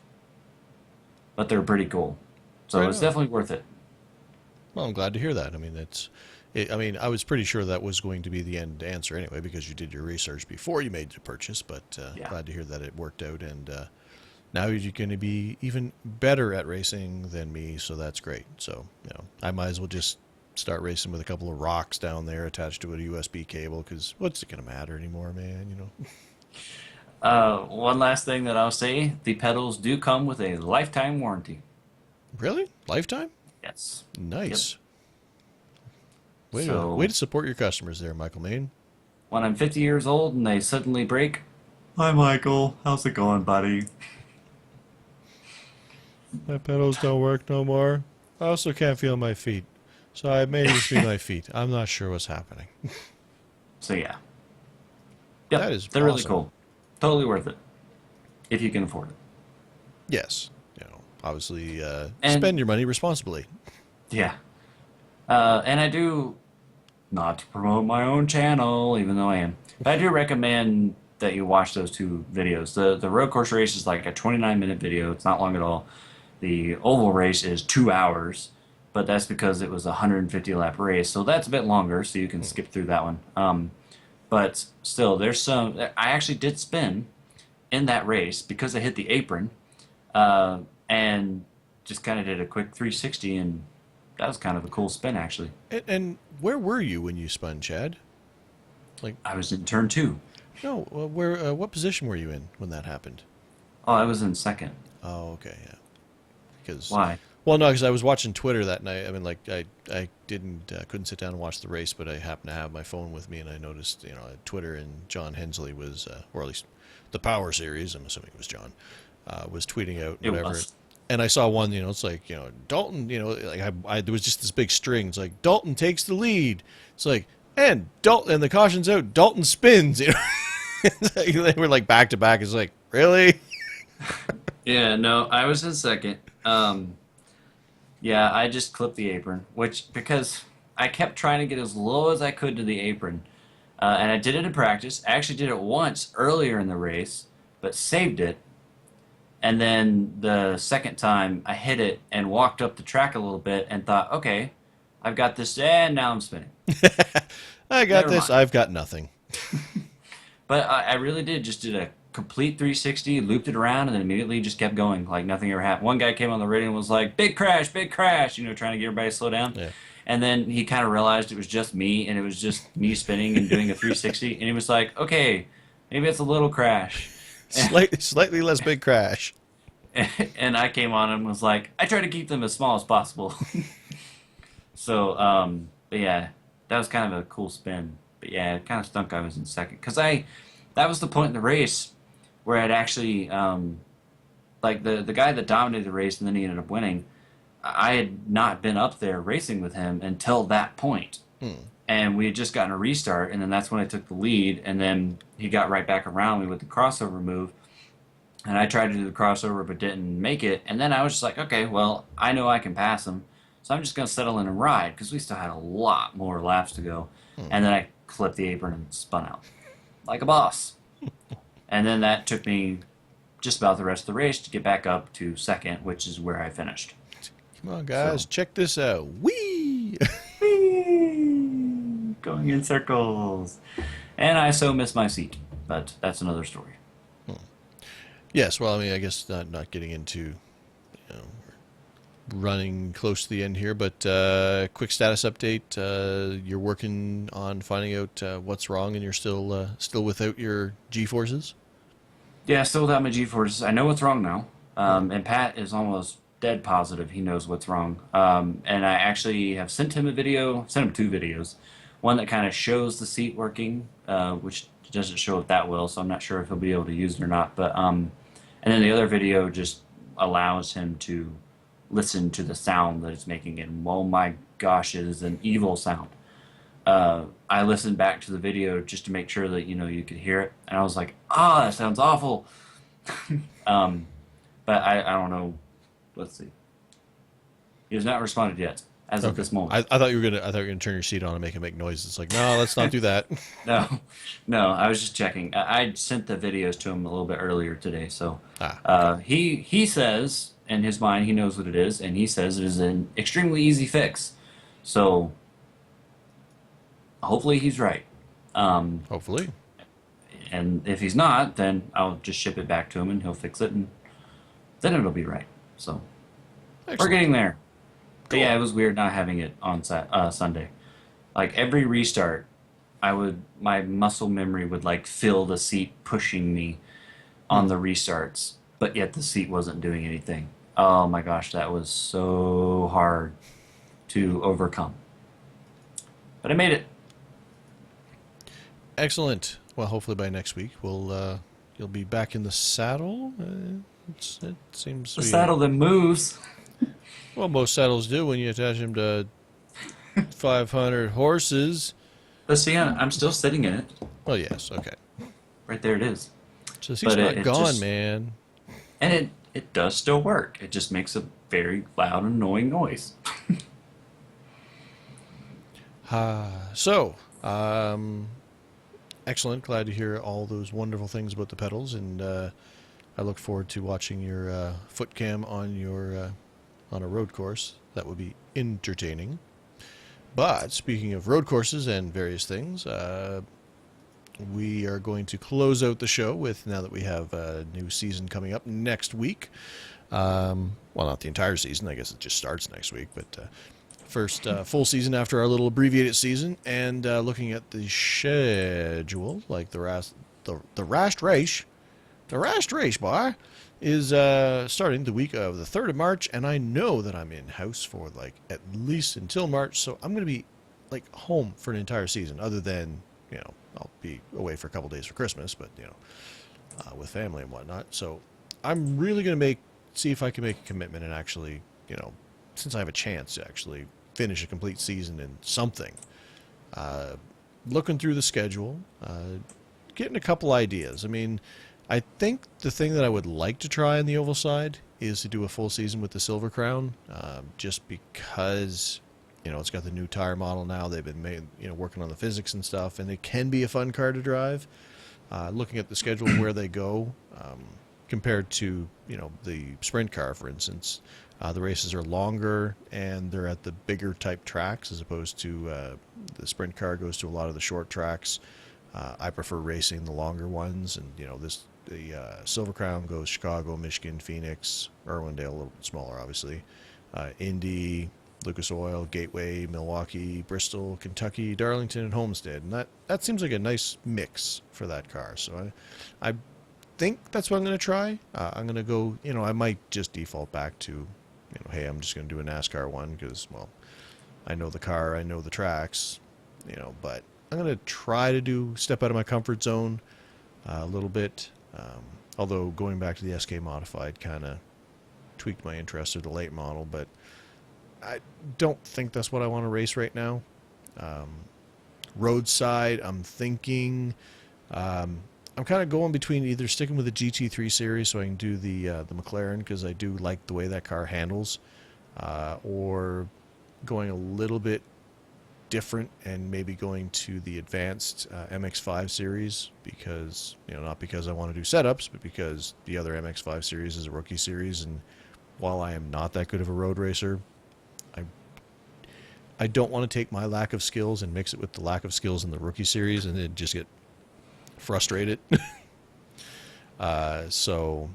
but they're pretty cool. So Right it's on. definitely worth it. Well, I'm glad to hear that. I mean, I mean, I was pretty sure that was going to be the end answer anyway because you did your research before you made the purchase. But Yeah. glad to hear that it worked out, and now you're going to be even better at racing than me. So that's great. So I might as well just start racing with a couple of rocks down there attached to a USB cable because what's it going to matter anymore, man? One last thing that I'll say: the pedals do come with a lifetime warranty. Really, lifetime? Yes. Yep. Nice. Way So to support your customers there, Michael Main. when I'm 50 years old and they suddenly break, hi Michael, how's it going, buddy? My pedals don't work no more. I also can't feel my feet. So I may just be my feet. I'm not sure what's happening. So yeah. Yep. That is They're really awesome. cool. Totally worth it. If you can afford it. Yes. Obviously, And spend your money responsibly. yeah. And I do, not to promote my own channel, even though I am, but I do recommend that you watch those two videos. The road course race is like a 29-minute video. It's not long at all. The oval race is 2 hours, but that's because it was a 150 lap race. So that's a bit longer, so you can skip through that one. But still, I actually did spin in that race because I hit the apron, and just kind of did a quick 360, and that was kind of a cool spin, actually. And where were you when you spun, Chad? Like, I was in turn two. no, what position were you in when that happened? Oh, I was in second. Oh, okay, yeah. Because, Why? well, no, because I was watching Twitter that night. I mean, like, I couldn't sit down and watch the race, but I happened to have my phone with me, and I noticed, Twitter and John Hensley was, or at least the Power Series, I'm assuming it was John, was tweeting out It whatever. was. And I saw one, it's like, Dalton, like there was just this big string. It's like Dalton takes the lead. It's like, and Dalton, and the caution's out. Dalton spins. It's like, they were like back to back. It's like, really? Yeah, no, I was in second. Yeah, I just clipped the apron, because I kept trying to get as low as I could to the apron. And I did it in practice. I actually did it once earlier in the race, but saved it. And then the second time, I hit it and walked up the track a little bit and thought, okay, I've got this, and now I'm spinning. I got Never this. mind. I've got nothing. But I really just did a complete 360, looped it around, and then immediately just kept going like nothing ever happened. One guy came on the radio and was like, big crash, trying to get everybody to slow down. Yeah. And then he kind of realized it was just me, and it was just me spinning and doing a 360, and he was like, okay, maybe it's a little crash. Slightly less big crash. And I came on and was like, I try to keep them as small as possible. So, but yeah, that was kind of a cool spin. But yeah, it kind of stunk I was in second. Because that was the point in the race where I'd actually, like the guy that dominated the race and then he ended up winning, I had not been up there racing with him until that point. And we had just gotten a restart, and then that's when I took the lead, and then he got right back around me with the crossover move. And I tried to do the crossover but didn't make it. And then I was just like, okay, well, I know I can pass him. So I'm just going to settle in and ride because we still had a lot more laps to go. And then I clipped the apron and spun out like a boss. And then that took me just about the rest of the race to get back up to second, which is where I finished. Come on, guys, So- check this out. Whee! going in circles. And I so miss my seat, but that's another story. Yes, well, I mean, I guess not getting into, running close to the end here, but quick status update. You're working on finding out what's wrong, and you're still without your G forces. Yeah, still without my G-forces. I know what's wrong now. And Pat is almost dead positive he knows what's wrong. And I actually have sent him a video, sent him two videos. One that kind of shows the seat working, which doesn't show it that well, so I'm not sure if he'll be able to use it or not. But and then the other video just allows him to listen to the sound that it's making, and oh my gosh, it is an evil sound. I listened back to the video just to make sure that you could hear it, and I was like, that sounds awful. um, but I don't know. Let's see. He has not responded yet, as of Okay. this moment. I thought you were gonna turn your seat on and make it make noises. It's like, no, let's not do that. No, no, I was just checking. I sent the videos to him a little bit earlier today, so Okay. he says in his mind he knows what it is, and he says it is an extremely easy fix. So hopefully he's right. Um, Hopefully. and if he's not, then I'll just ship it back to him, and he'll fix it, and then it'll be right. So we're Excellent. getting there. But Cool. yeah, it was weird not having it on Sunday. Like every restart, my muscle memory would like feel the seat pushing me Hmm. on the restarts, but yet the seat wasn't doing anything. Oh my gosh, that was so hard to overcome. But I made it. Excellent. Well, hopefully by next week you'll be back in the saddle. It seems The to be saddle that moves. well, most saddles do when you attach them to 500 horses. But see, I'm still sitting in it. Well, yes, okay. Right there it is. So he's But not it gone, just man. and it does still work. It just makes a very loud, annoying noise. So, excellent. Glad to hear all those wonderful things about the pedals, and I look forward to watching your foot cam on your on a road course. That would be entertaining. But speaking of road courses and various things, we are going to close out the show with, now that we have a new season coming up next week. Well, not the entire season. I guess it just starts next week, but first full season after our little abbreviated season, and looking at the schedule, like the Rast Race bar is starting the week of the 3rd of March, and I know that I'm in house for like at least until March, so I'm going to be like home for an entire season, other than, I'll be away for a couple days for Christmas, but, with family and whatnot. So I'm really going to see if I can make a commitment and actually, since I have a chance to actually finish a complete season in something, looking through the schedule, getting a couple ideas. I mean, I think the thing that I would like to try on the oval side is to do a full season with the Silver Crown, just because, it's got the new tire model now. They've been working on the physics and stuff, and it can be a fun car to drive. Looking at the schedule where they go, compared to, the sprint car, for instance, the races are longer and they're at the bigger type tracks, as opposed to the sprint car goes to a lot of the short tracks. I prefer racing the longer ones, and the Silver Crown goes Chicago, Michigan, Phoenix, Irwindale, a little bit smaller, obviously, Indy, Lucas Oil, Gateway, Milwaukee, Bristol, Kentucky, Darlington, and Homestead, and that seems like a nice mix for that car. So I think that's what I'm going to try. I'm going to go. I might just default back to, hey, I'm just going to do a NASCAR one because, well, I know the car, I know the tracks, but I'm going to try to step out of my comfort zone a little bit. Although going back to the SK Modified kind of tweaked my interest in the late model, but I don't think that's what I want to race right now. Roadside, I'm thinking, I'm kind of going between either sticking with the GT3 series so I can do the McLaren, because I do like the way that car handles, or going a little bit different and maybe going to the advanced MX5 series, because, not because I want to do setups, but because the other MX5 series is a rookie series, and while I am not that good of a road racer, I don't want to take my lack of skills and mix it with the lack of skills in the rookie series and then just get frustrated. So,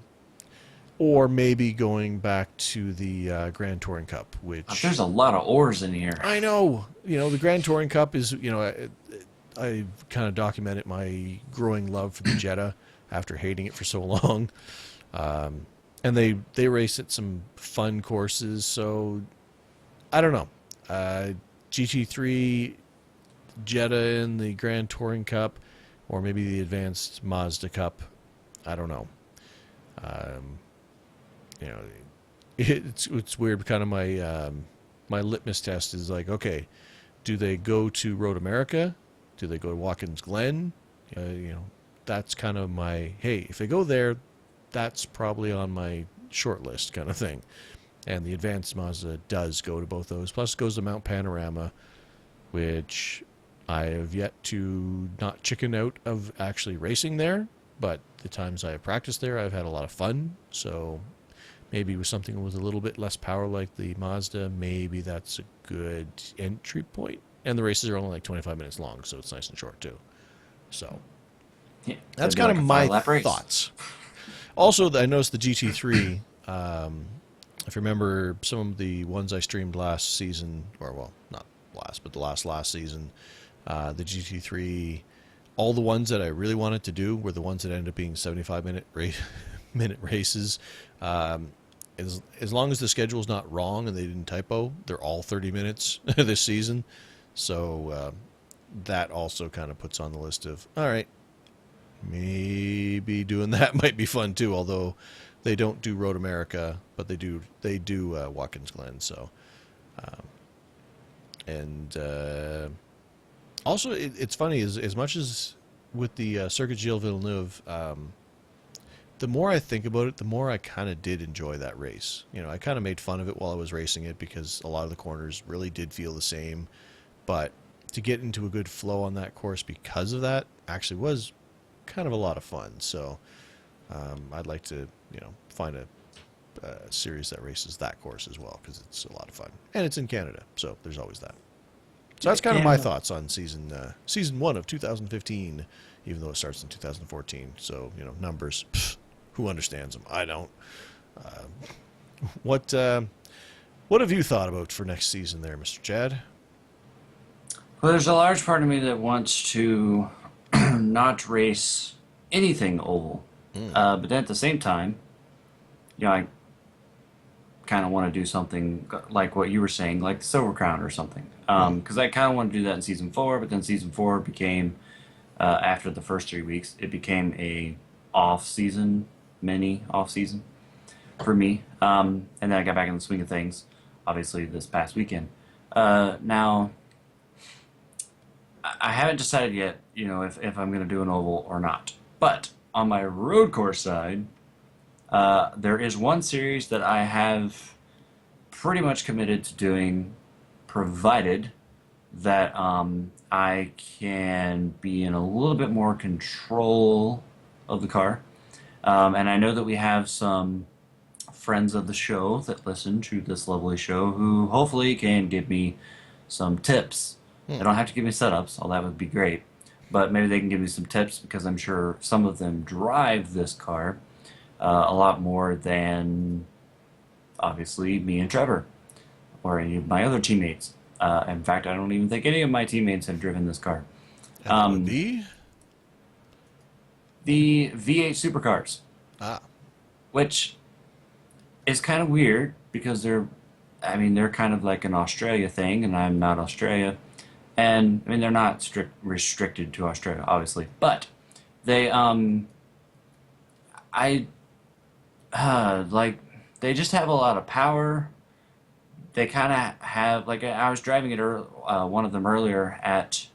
or maybe going back to the Grand Touring Cup, which There's a lot of oars in here. I know. The Grand Touring Cup is, I kind of documented my growing love for the Jetta after hating it for so long. And they race at some fun courses, so I don't know. GT3 Jetta in the Grand Touring Cup, or maybe the Advanced Mazda Cup. I don't know. It's weird. Kind of my litmus test is like, okay, do they go to Road America? Do they go to Watkins Glen? That's kind of my, hey, if they go there, that's probably on my short list kind of thing. And the Advanced Mazda does go to both those. Plus, it goes to Mount Panorama, which I have yet to not chicken out of actually racing there. But the times I have practiced there, I've had a lot of fun. So maybe with something with a little bit less power like the Mazda, maybe that's a good entry point. And the races are only like 25 minutes long, so it's nice and short too. So Yeah, that's that'd kind be of like a my 5-lap race. thoughts. Also, I noticed the GT3. If you remember some of the ones I streamed last season, or well, not last, but the last season, the GT3, all the ones that I really wanted to do were the ones that ended up being 75-minute minute races. As long as the schedule's not wrong and they didn't typo, they're all 30 minutes this season. So that also kind of puts on the list of, all right, maybe doing that might be fun too, although they don't do Road America, but they do Watkins Glen. So, also it's funny as much as with the Circuit Gilles Villeneuve, the more I think about it, the more I kind of did enjoy that race. I kind of made fun of it while I was racing it because a lot of the corners really did feel the same, but to get into a good flow on that course because of that actually was kind of a lot of fun. So I'd like to find a series that races that course as well because it's a lot of fun and it's in Canada, so there's always that. So that's kind of my thoughts on season 1 of 2015, even though it starts in 2014. So numbers, who understands them? I don't. What have you thought about for next season there, Mr. Chad? Well, there's a large part of me that wants to not race anything oval. But then at the same time, I kind of want to do something like what you were saying, like the Silver Crown or something. Because I kind of want to do that in Season 4, but then Season 4 became, after the first 3 weeks, it became a mini off-season for me. And then I got back in the swing of things, obviously, this past weekend. Now, I haven't decided yet, if I'm going to do an oval or not. But on my road course side, there is one series that I have pretty much committed to doing, provided that I can be in a little bit more control of the car. And I know that we have some friends of the show that listen to this lovely show who hopefully can give me some tips. They don't have to give me setups, all that would be great. But maybe they can give me some tips because I'm sure some of them drive this car a lot more than, obviously, me and Trevor or any of my other teammates. In fact, I don't even think any of my teammates have driven this car. And that would be? The V8 supercars. Which is kind of weird because they're kind of like an Australia thing, and I'm not Australia. And, they're not restricted to Australia, obviously. But they, they just have a lot of power. They kind of have, like, I was driving it one of them earlier at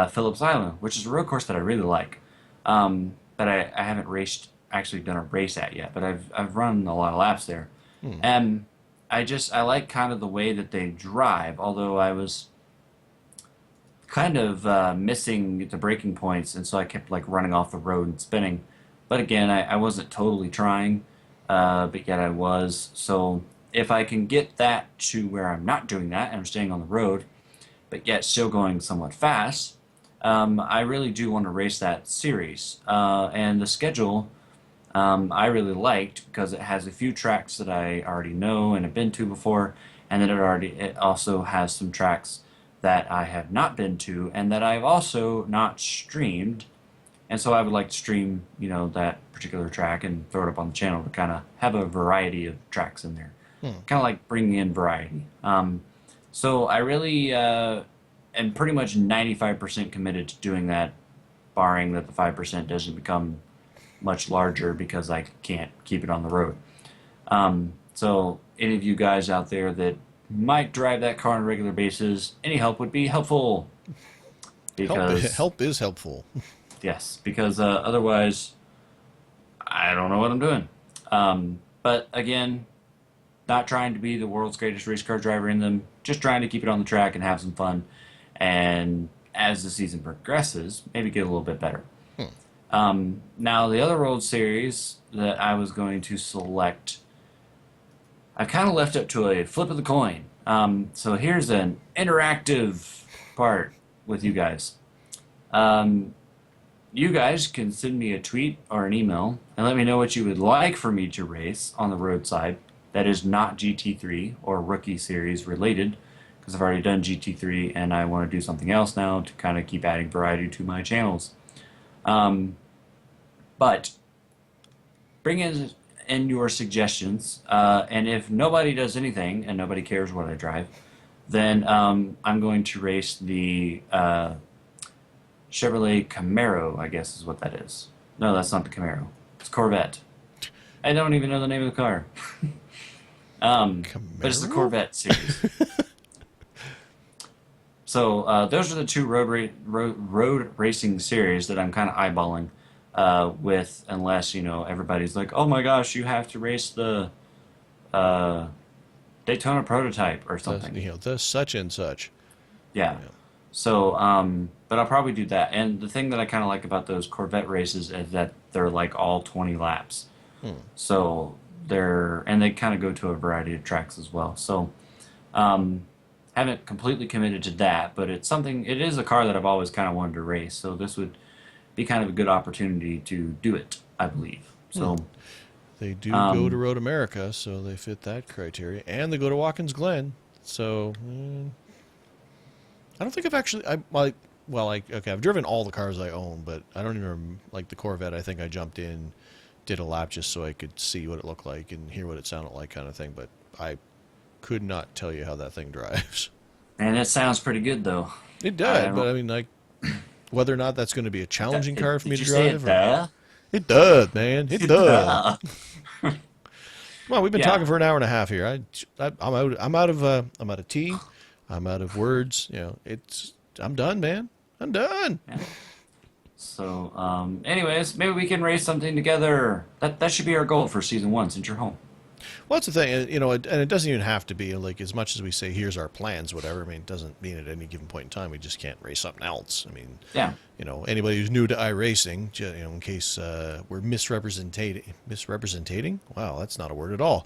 Phillips Island, which is a road course that I really like. But I haven't actually done a race at yet, but I've run a lot of laps there. And I like kind of the way that they drive, although I was kind of missing the braking points, and so I kept like running off the road and spinning. But again, I wasn't totally trying, but yet I was. So if I can get that to where I'm not doing that and I'm staying on the road, but yet still going somewhat fast, I really do want to race that series. And the schedule I really liked because it has a few tracks that I already know and have been to before, and then it also has some tracks that I have not been to and that I've also not streamed. And so I would like to stream, that particular track and throw it up on the channel to kind of have a variety of tracks in there. Hmm. Kind of like bringing in variety. So I really am pretty much 95% committed to doing that, barring that the 5% doesn't become much larger because I can't keep it on the road. So any of you guys out there that might drive that car on a regular basis, any help would be helpful. Help, Because, help is helpful. yes, because otherwise I don't know what I'm doing. But again, not trying to be the world's greatest race car driver in them, just trying to keep it on the track and have some fun. And as the season progresses, maybe get a little bit better. Hmm. Now, the other World Series that I was going to select, I kind of left up to a flip of the coin. So here's an interactive part with you guys. Um, you guys can send me a tweet or an email and let me know what you would like for me to race on the roadside that is not GT3 or Rookie Series related, because I've already done GT3 and I want to do something else now to kind of keep adding variety to my channels. But bring in your suggestions, and if nobody does anything and nobody cares what I drive, then I'm going to race the Chevrolet Camaro, I guess is what that is. No, that's not the Camaro. It's Corvette. I don't even know the name of the car. But it's the Camaro? Corvette series. So those are the two road racing series that I'm kind of eyeballing with, unless everybody's like, oh my gosh, you have to race the Daytona prototype or something. The such and such. Yeah. Yeah. So, but I'll probably do that. And the thing that I kind of like about those Corvette races is that they're like all 20 laps. Hmm. So and they kind of go to a variety of tracks as well. So, haven't completely committed to that, but it is a car that I've always kind of wanted to race. So this would be kind of a good opportunity to do it, I believe. So, They do go to Road America, so they fit that criteria, and they go to Watkins Glen. So I don't think I've actually okay, I've driven all the cars I own, but I don't even like the Corvette. I think I jumped in, did a lap just so I could see what it looked like and hear what it sounded like, kind of thing. But I could not tell you how that thing drives. and it sounds pretty good though. It I does, don't, but I mean, like, whether or not that's going to be a challenging car for me did to you say drive, it there? it does, man, it does. Duh. Well, we've been Yeah. talking for an hour and a half here. I'm out. I'm out of tea. I'm out of words. I'm done, man. I'm done. Yeah. So, anyways, maybe we can race something together. That should be our goal for season one, since you're home. Well, that's the thing, and it doesn't even have to be like as much as we say, here's our plans, whatever. I mean, it doesn't mean at any given point in time we just can't race something else. I mean, Yeah. anybody who's new to iRacing, in case we're misrepresenting. Wow, that's not a word at all.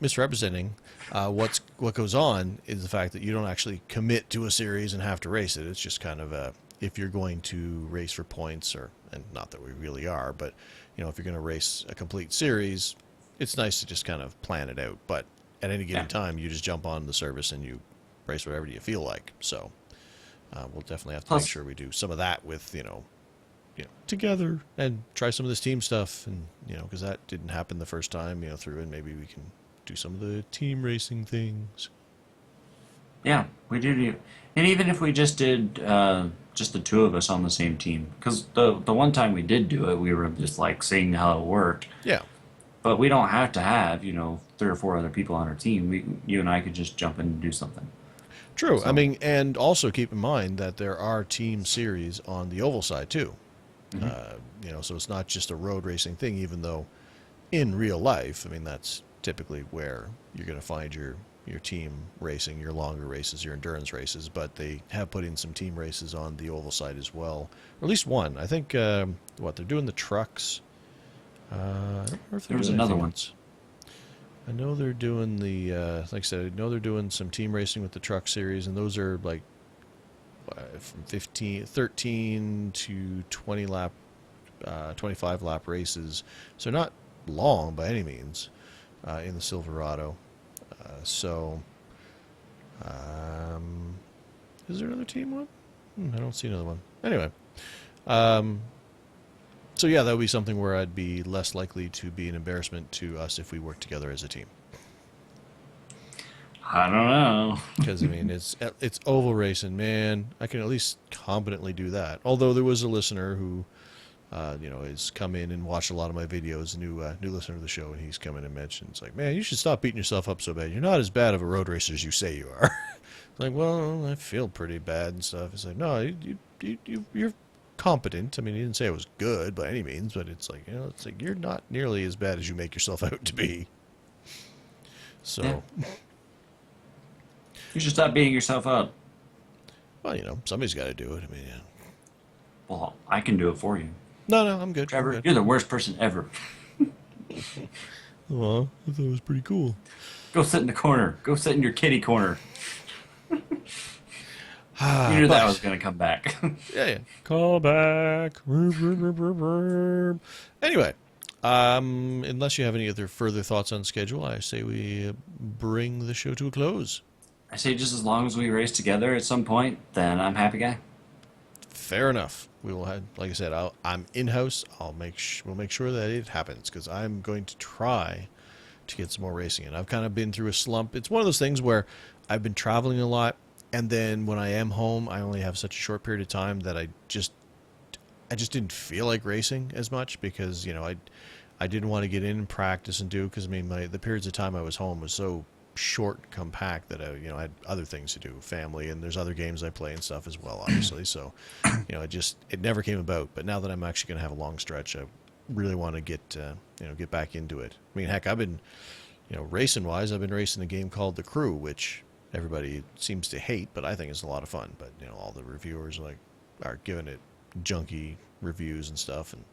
Misrepresenting what goes on is the fact that you don't actually commit to a series and have to race it. It's just kind of if you're going to race for points, and not that we really are, but if you're going to race a complete series, it's nice to just kind of plan it out. But at any given Yeah. time, you just jump on the service and you race whatever you feel like. So we'll definitely have to Plus- make sure we do some of that with together and try some of this team stuff, and because that didn't happen the first time through, and maybe we can do some of the team racing things. Yeah, we do. And even if we just did just the two of us on the same team, because the one time we did do it, we were just like seeing how it worked. Yeah. But we don't have to have 3 or 4 other people on our team. You and I could just jump in and do something. True. I So- mean, and also keep in mind that there are team series on the oval side too. So it's not just a road racing thing, even though in real life, I mean, that's typically where you're going to find your team racing, your longer races, your endurance races, but they have put in some team races on the oval side as well, or at least one. I think, they're doing the trucks. I don't remember if There was doing another anything one. else. I know they're doing the, like I said, I know they're doing some team racing with the truck series, and those are like from 13 to 20 lap, 25 lap races. So not long by any means in the Silverado. So, is there another team one? I don't see another one. Anyway, um, so yeah, that would be something where I'd be less likely to be an embarrassment to us if we work together as a team. I don't know. Because I mean, it's oval racing, man. I can at least competently do that. Although there was a listener who, has come in and watched a lot of my videos. A new listener to the show, and he's come in and mentioned, it's like, man, you should stop beating yourself up so bad. You're not as bad of a road racer as you say you are. It's like, well, I feel pretty bad and stuff. It's like, no, you're competent. I mean, he didn't say it was good by any means, but it's like, it's like you're not nearly as bad as you make yourself out to be. So. Yeah. You should stop beating yourself up. Well, somebody's got to do it. I mean, yeah. Well, I can do it for you. No, I'm good. Trevor, I'm good. you're the worst person ever. Well, I thought it was pretty cool. Go sit in the corner. Go sit in your kitty corner. You Ah, knew that was going to come back. Yeah. Call back. Anyway, unless you have any other further thoughts on schedule, I say we bring the show to a close. I say just as long as we race together at some point, then I'm happy guy. Fair enough. We will have, like I said, I'm in house. We'll make sure that it happens because I'm going to try to get some more racing in. I've kind of been through a slump. It's one of those things where I've been traveling a lot, and then when I am home, I only have such a short period of time that I just didn't feel like racing as much because I didn't want to get in and practice and do because I mean the periods of time I was home was so short and compact that I had other things to do, family, and there's other games I play and stuff as well, obviously. So, it never came about. But now that I'm actually going to have a long stretch, I really want to get back into it. I mean, heck, I've been, racing wise, I've been racing a game called The Crew, which everybody seems to hate, but I think it's a lot of fun. But all the reviewers are giving it junky reviews and stuff, and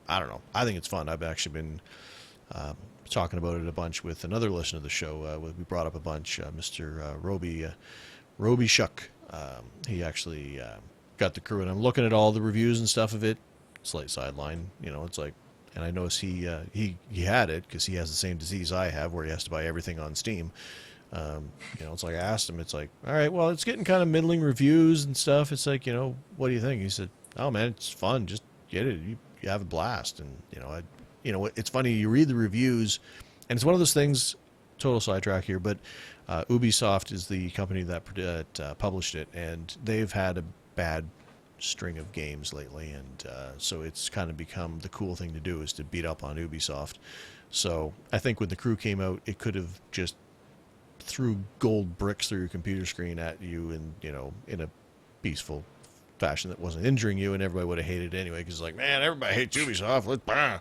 I don't know. I think it's fun. I've actually been talking about it a bunch with another listener to the show. We brought up a bunch, Mr. Roby Shuck. He actually got The Crew, and I'm looking at all the reviews and stuff of it. Slight sideline, it's like, and I noticed he had it because he has the same disease I have, where he has to buy everything on Steam. It's like I asked him, it's like, all right, well, it's getting kind of middling reviews and stuff. It's like, what do you think? He said, oh man, it's fun. Just get it. You have a blast. And it's funny. You read the reviews, and it's one of those things. Total sidetrack here, but Ubisoft is the company that published it, and they've had a bad string of games lately, and so it's kind of become the cool thing to do is to beat up on Ubisoft. So I think when The Crew came out, it could have just threw gold bricks through your computer screen at you, and in a peaceful fashion that wasn't injuring you, and everybody would have hated it anyway because it's like, man, everybody hates Ubisoft.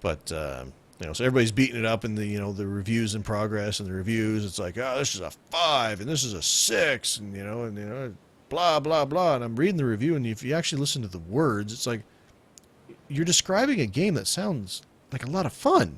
But so everybody's beating it up in the the reviews in progress and the reviews. It's like, oh, this is a 5 and this is a 6, and blah blah blah. And I'm reading the review, and if you actually listen to the words, it's like you're describing a game that sounds like a lot of fun.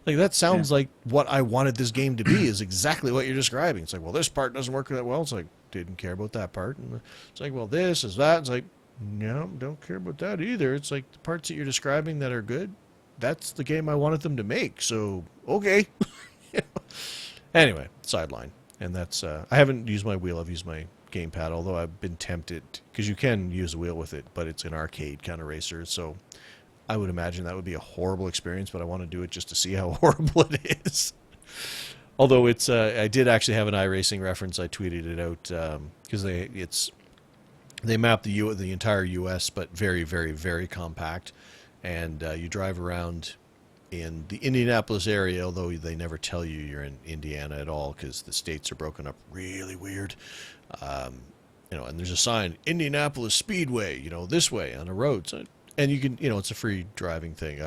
Like that sounds like what I wanted this game to be is exactly what you're describing. It's like, well, this part doesn't work that well. It's like, didn't care about that part. And it's like, well, this is that. It's like, no, don't care about that either. It's like the parts that you're describing that are good, that's the game I wanted them to make. So, okay. Anyway, sideline. And that's, I haven't used my wheel. I've used my gamepad, although I've been tempted because you can use a wheel with it, but it's an arcade kind of racer. So I would imagine that would be a horrible experience, but I want to do it just to see how horrible it is. Although it's, I did actually have an iRacing reference. I tweeted it out because they map the entire U.S., but very, very, very compact. And you drive around in the Indianapolis area, although they never tell you you're in Indiana at all because the states are broken up really weird. And there's a sign, Indianapolis Speedway, this way on the road. So, and you can, it's a free driving thing,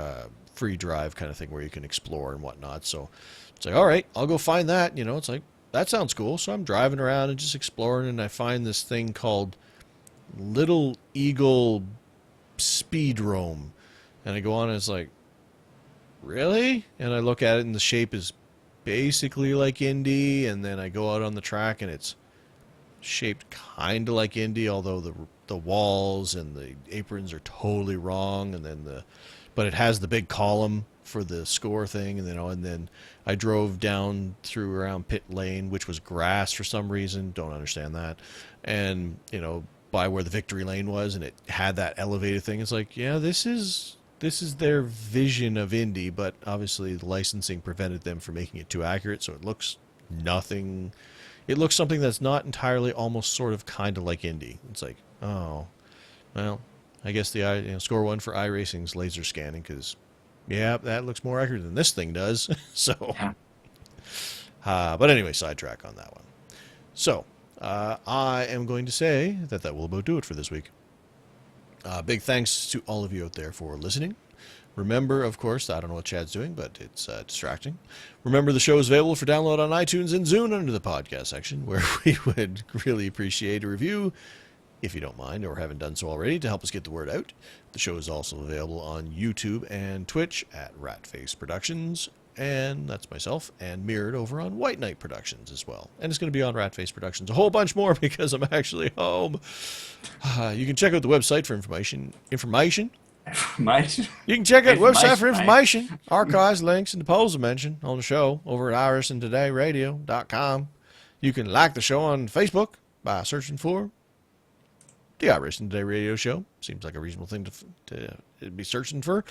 free drive kind of thing where you can explore and whatnot. So it's like, all right, I'll go find that. It's like, that sounds cool. So I'm driving around and just exploring, and I find this thing called Little Eagle Speedrome. And I go on and it's like, really? And I look at it and the shape is basically like Indy, and then I go out on the track and it's shaped kind of like Indy, although the walls and the aprons are totally wrong, and then but it has the big column for the score thing, and then I drove down through around pit lane, which was grass for some reason, don't understand that, and by where the victory lane was, and it had that elevated thing. It's like, yeah, this is their vision of Indy, but obviously the licensing prevented them from making it too accurate, so it looks nothing. It looks something that's not entirely, almost sort of kind of like Indy. It's like, oh, well, I guess the score one for iRacing's laser scanning, because yeah, that looks more accurate than this thing does. So, Yeah. but anyway, sidetrack on that one. So, I am going to say that will about do it for this week. Big thanks to all of you out there for listening. Remember, of course, I don't know what Chad's doing, but it's distracting. Remember, the show is available for download on iTunes and Zune under the podcast section, where we would really appreciate a review, if you don't mind or haven't done so already, to help us get the word out. The show is also available on YouTube and Twitch at Ratface Productions, and that's myself, and mirrored over on White Knight Productions as well. And it's going to be on Ratface Productions a whole bunch more because I'm actually home. You can check out the website for information. You can check out the website for information, archives, links, and the polls I mentioned on the show over at iRacingTodayRadio.com. You can like the show on Facebook by searching for the iRacing Today Radio Show. Seems like a reasonable thing to be searching for.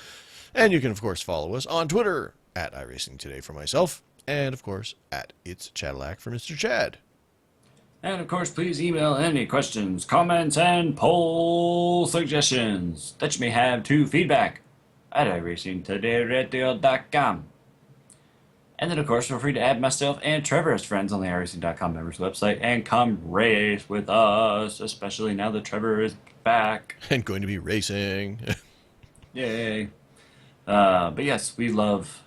And you can, of course, follow us on Twitter at iRacing Today for myself, and, of course, at It's Chadillac for Mr. Chad. And of course, please email any questions, comments, and poll suggestions that you may have to feedback at iRacingTodayRadio.com. And then, of course, feel free to add myself and Trevor as friends on the iRacing.com members website and come race with us, especially now that Trevor is back. And going to be racing. Yay. But yes, we love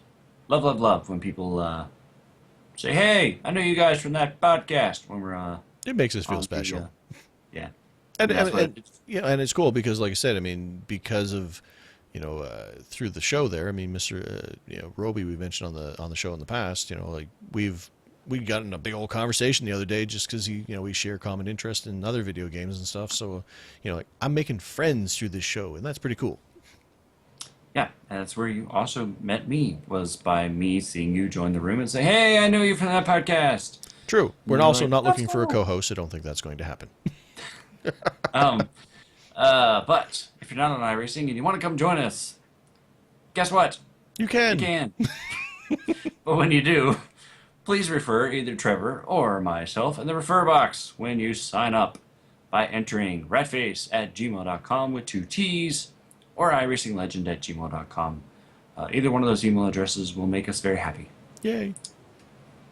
when people say, hey, I know you guys from that podcast, when we're it makes us feel special. Yeah. And it's cool because, like I said, I mean, because of through the show there, I mean, Mr. Roby, we mentioned on the show in the past, like we got in a big old conversation the other day just because we share common interest in other video games and stuff. So like, I'm making friends through this show, and that's pretty cool. Yeah, and that's where you also met me, was by me seeing you join the room and say, hey, I know you from that podcast. True. We're also not looking for a co-host. I don't think that's going to happen. But if you're not on iRacing and you want to come join us, guess what? You can. You can. But when you do, please refer either Trevor or myself in the refer box when you sign up by entering ratface@gmail.com with 2 T's or iRacingLegend@gmail.com. Either one of those email addresses will make us very happy. Yay.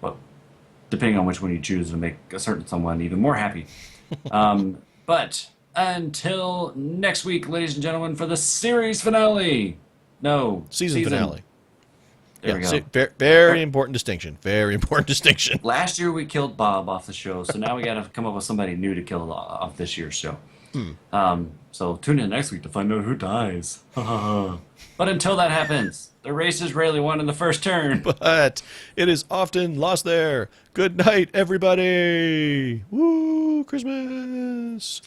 Well, depending on which one you choose, will make a certain someone even more happy. But until next week, ladies and gentlemen, for the series finale. No. Season finale. There we go. Very important distinction. Very important distinction. Last year we killed Bob off the show, so now we got to come up with somebody new to kill off this year's show. So tune in next week to find out who dies. But until that happens, the race is rarely won in the first turn. But it is often lost there. Good night, everybody. Woo, Christmas.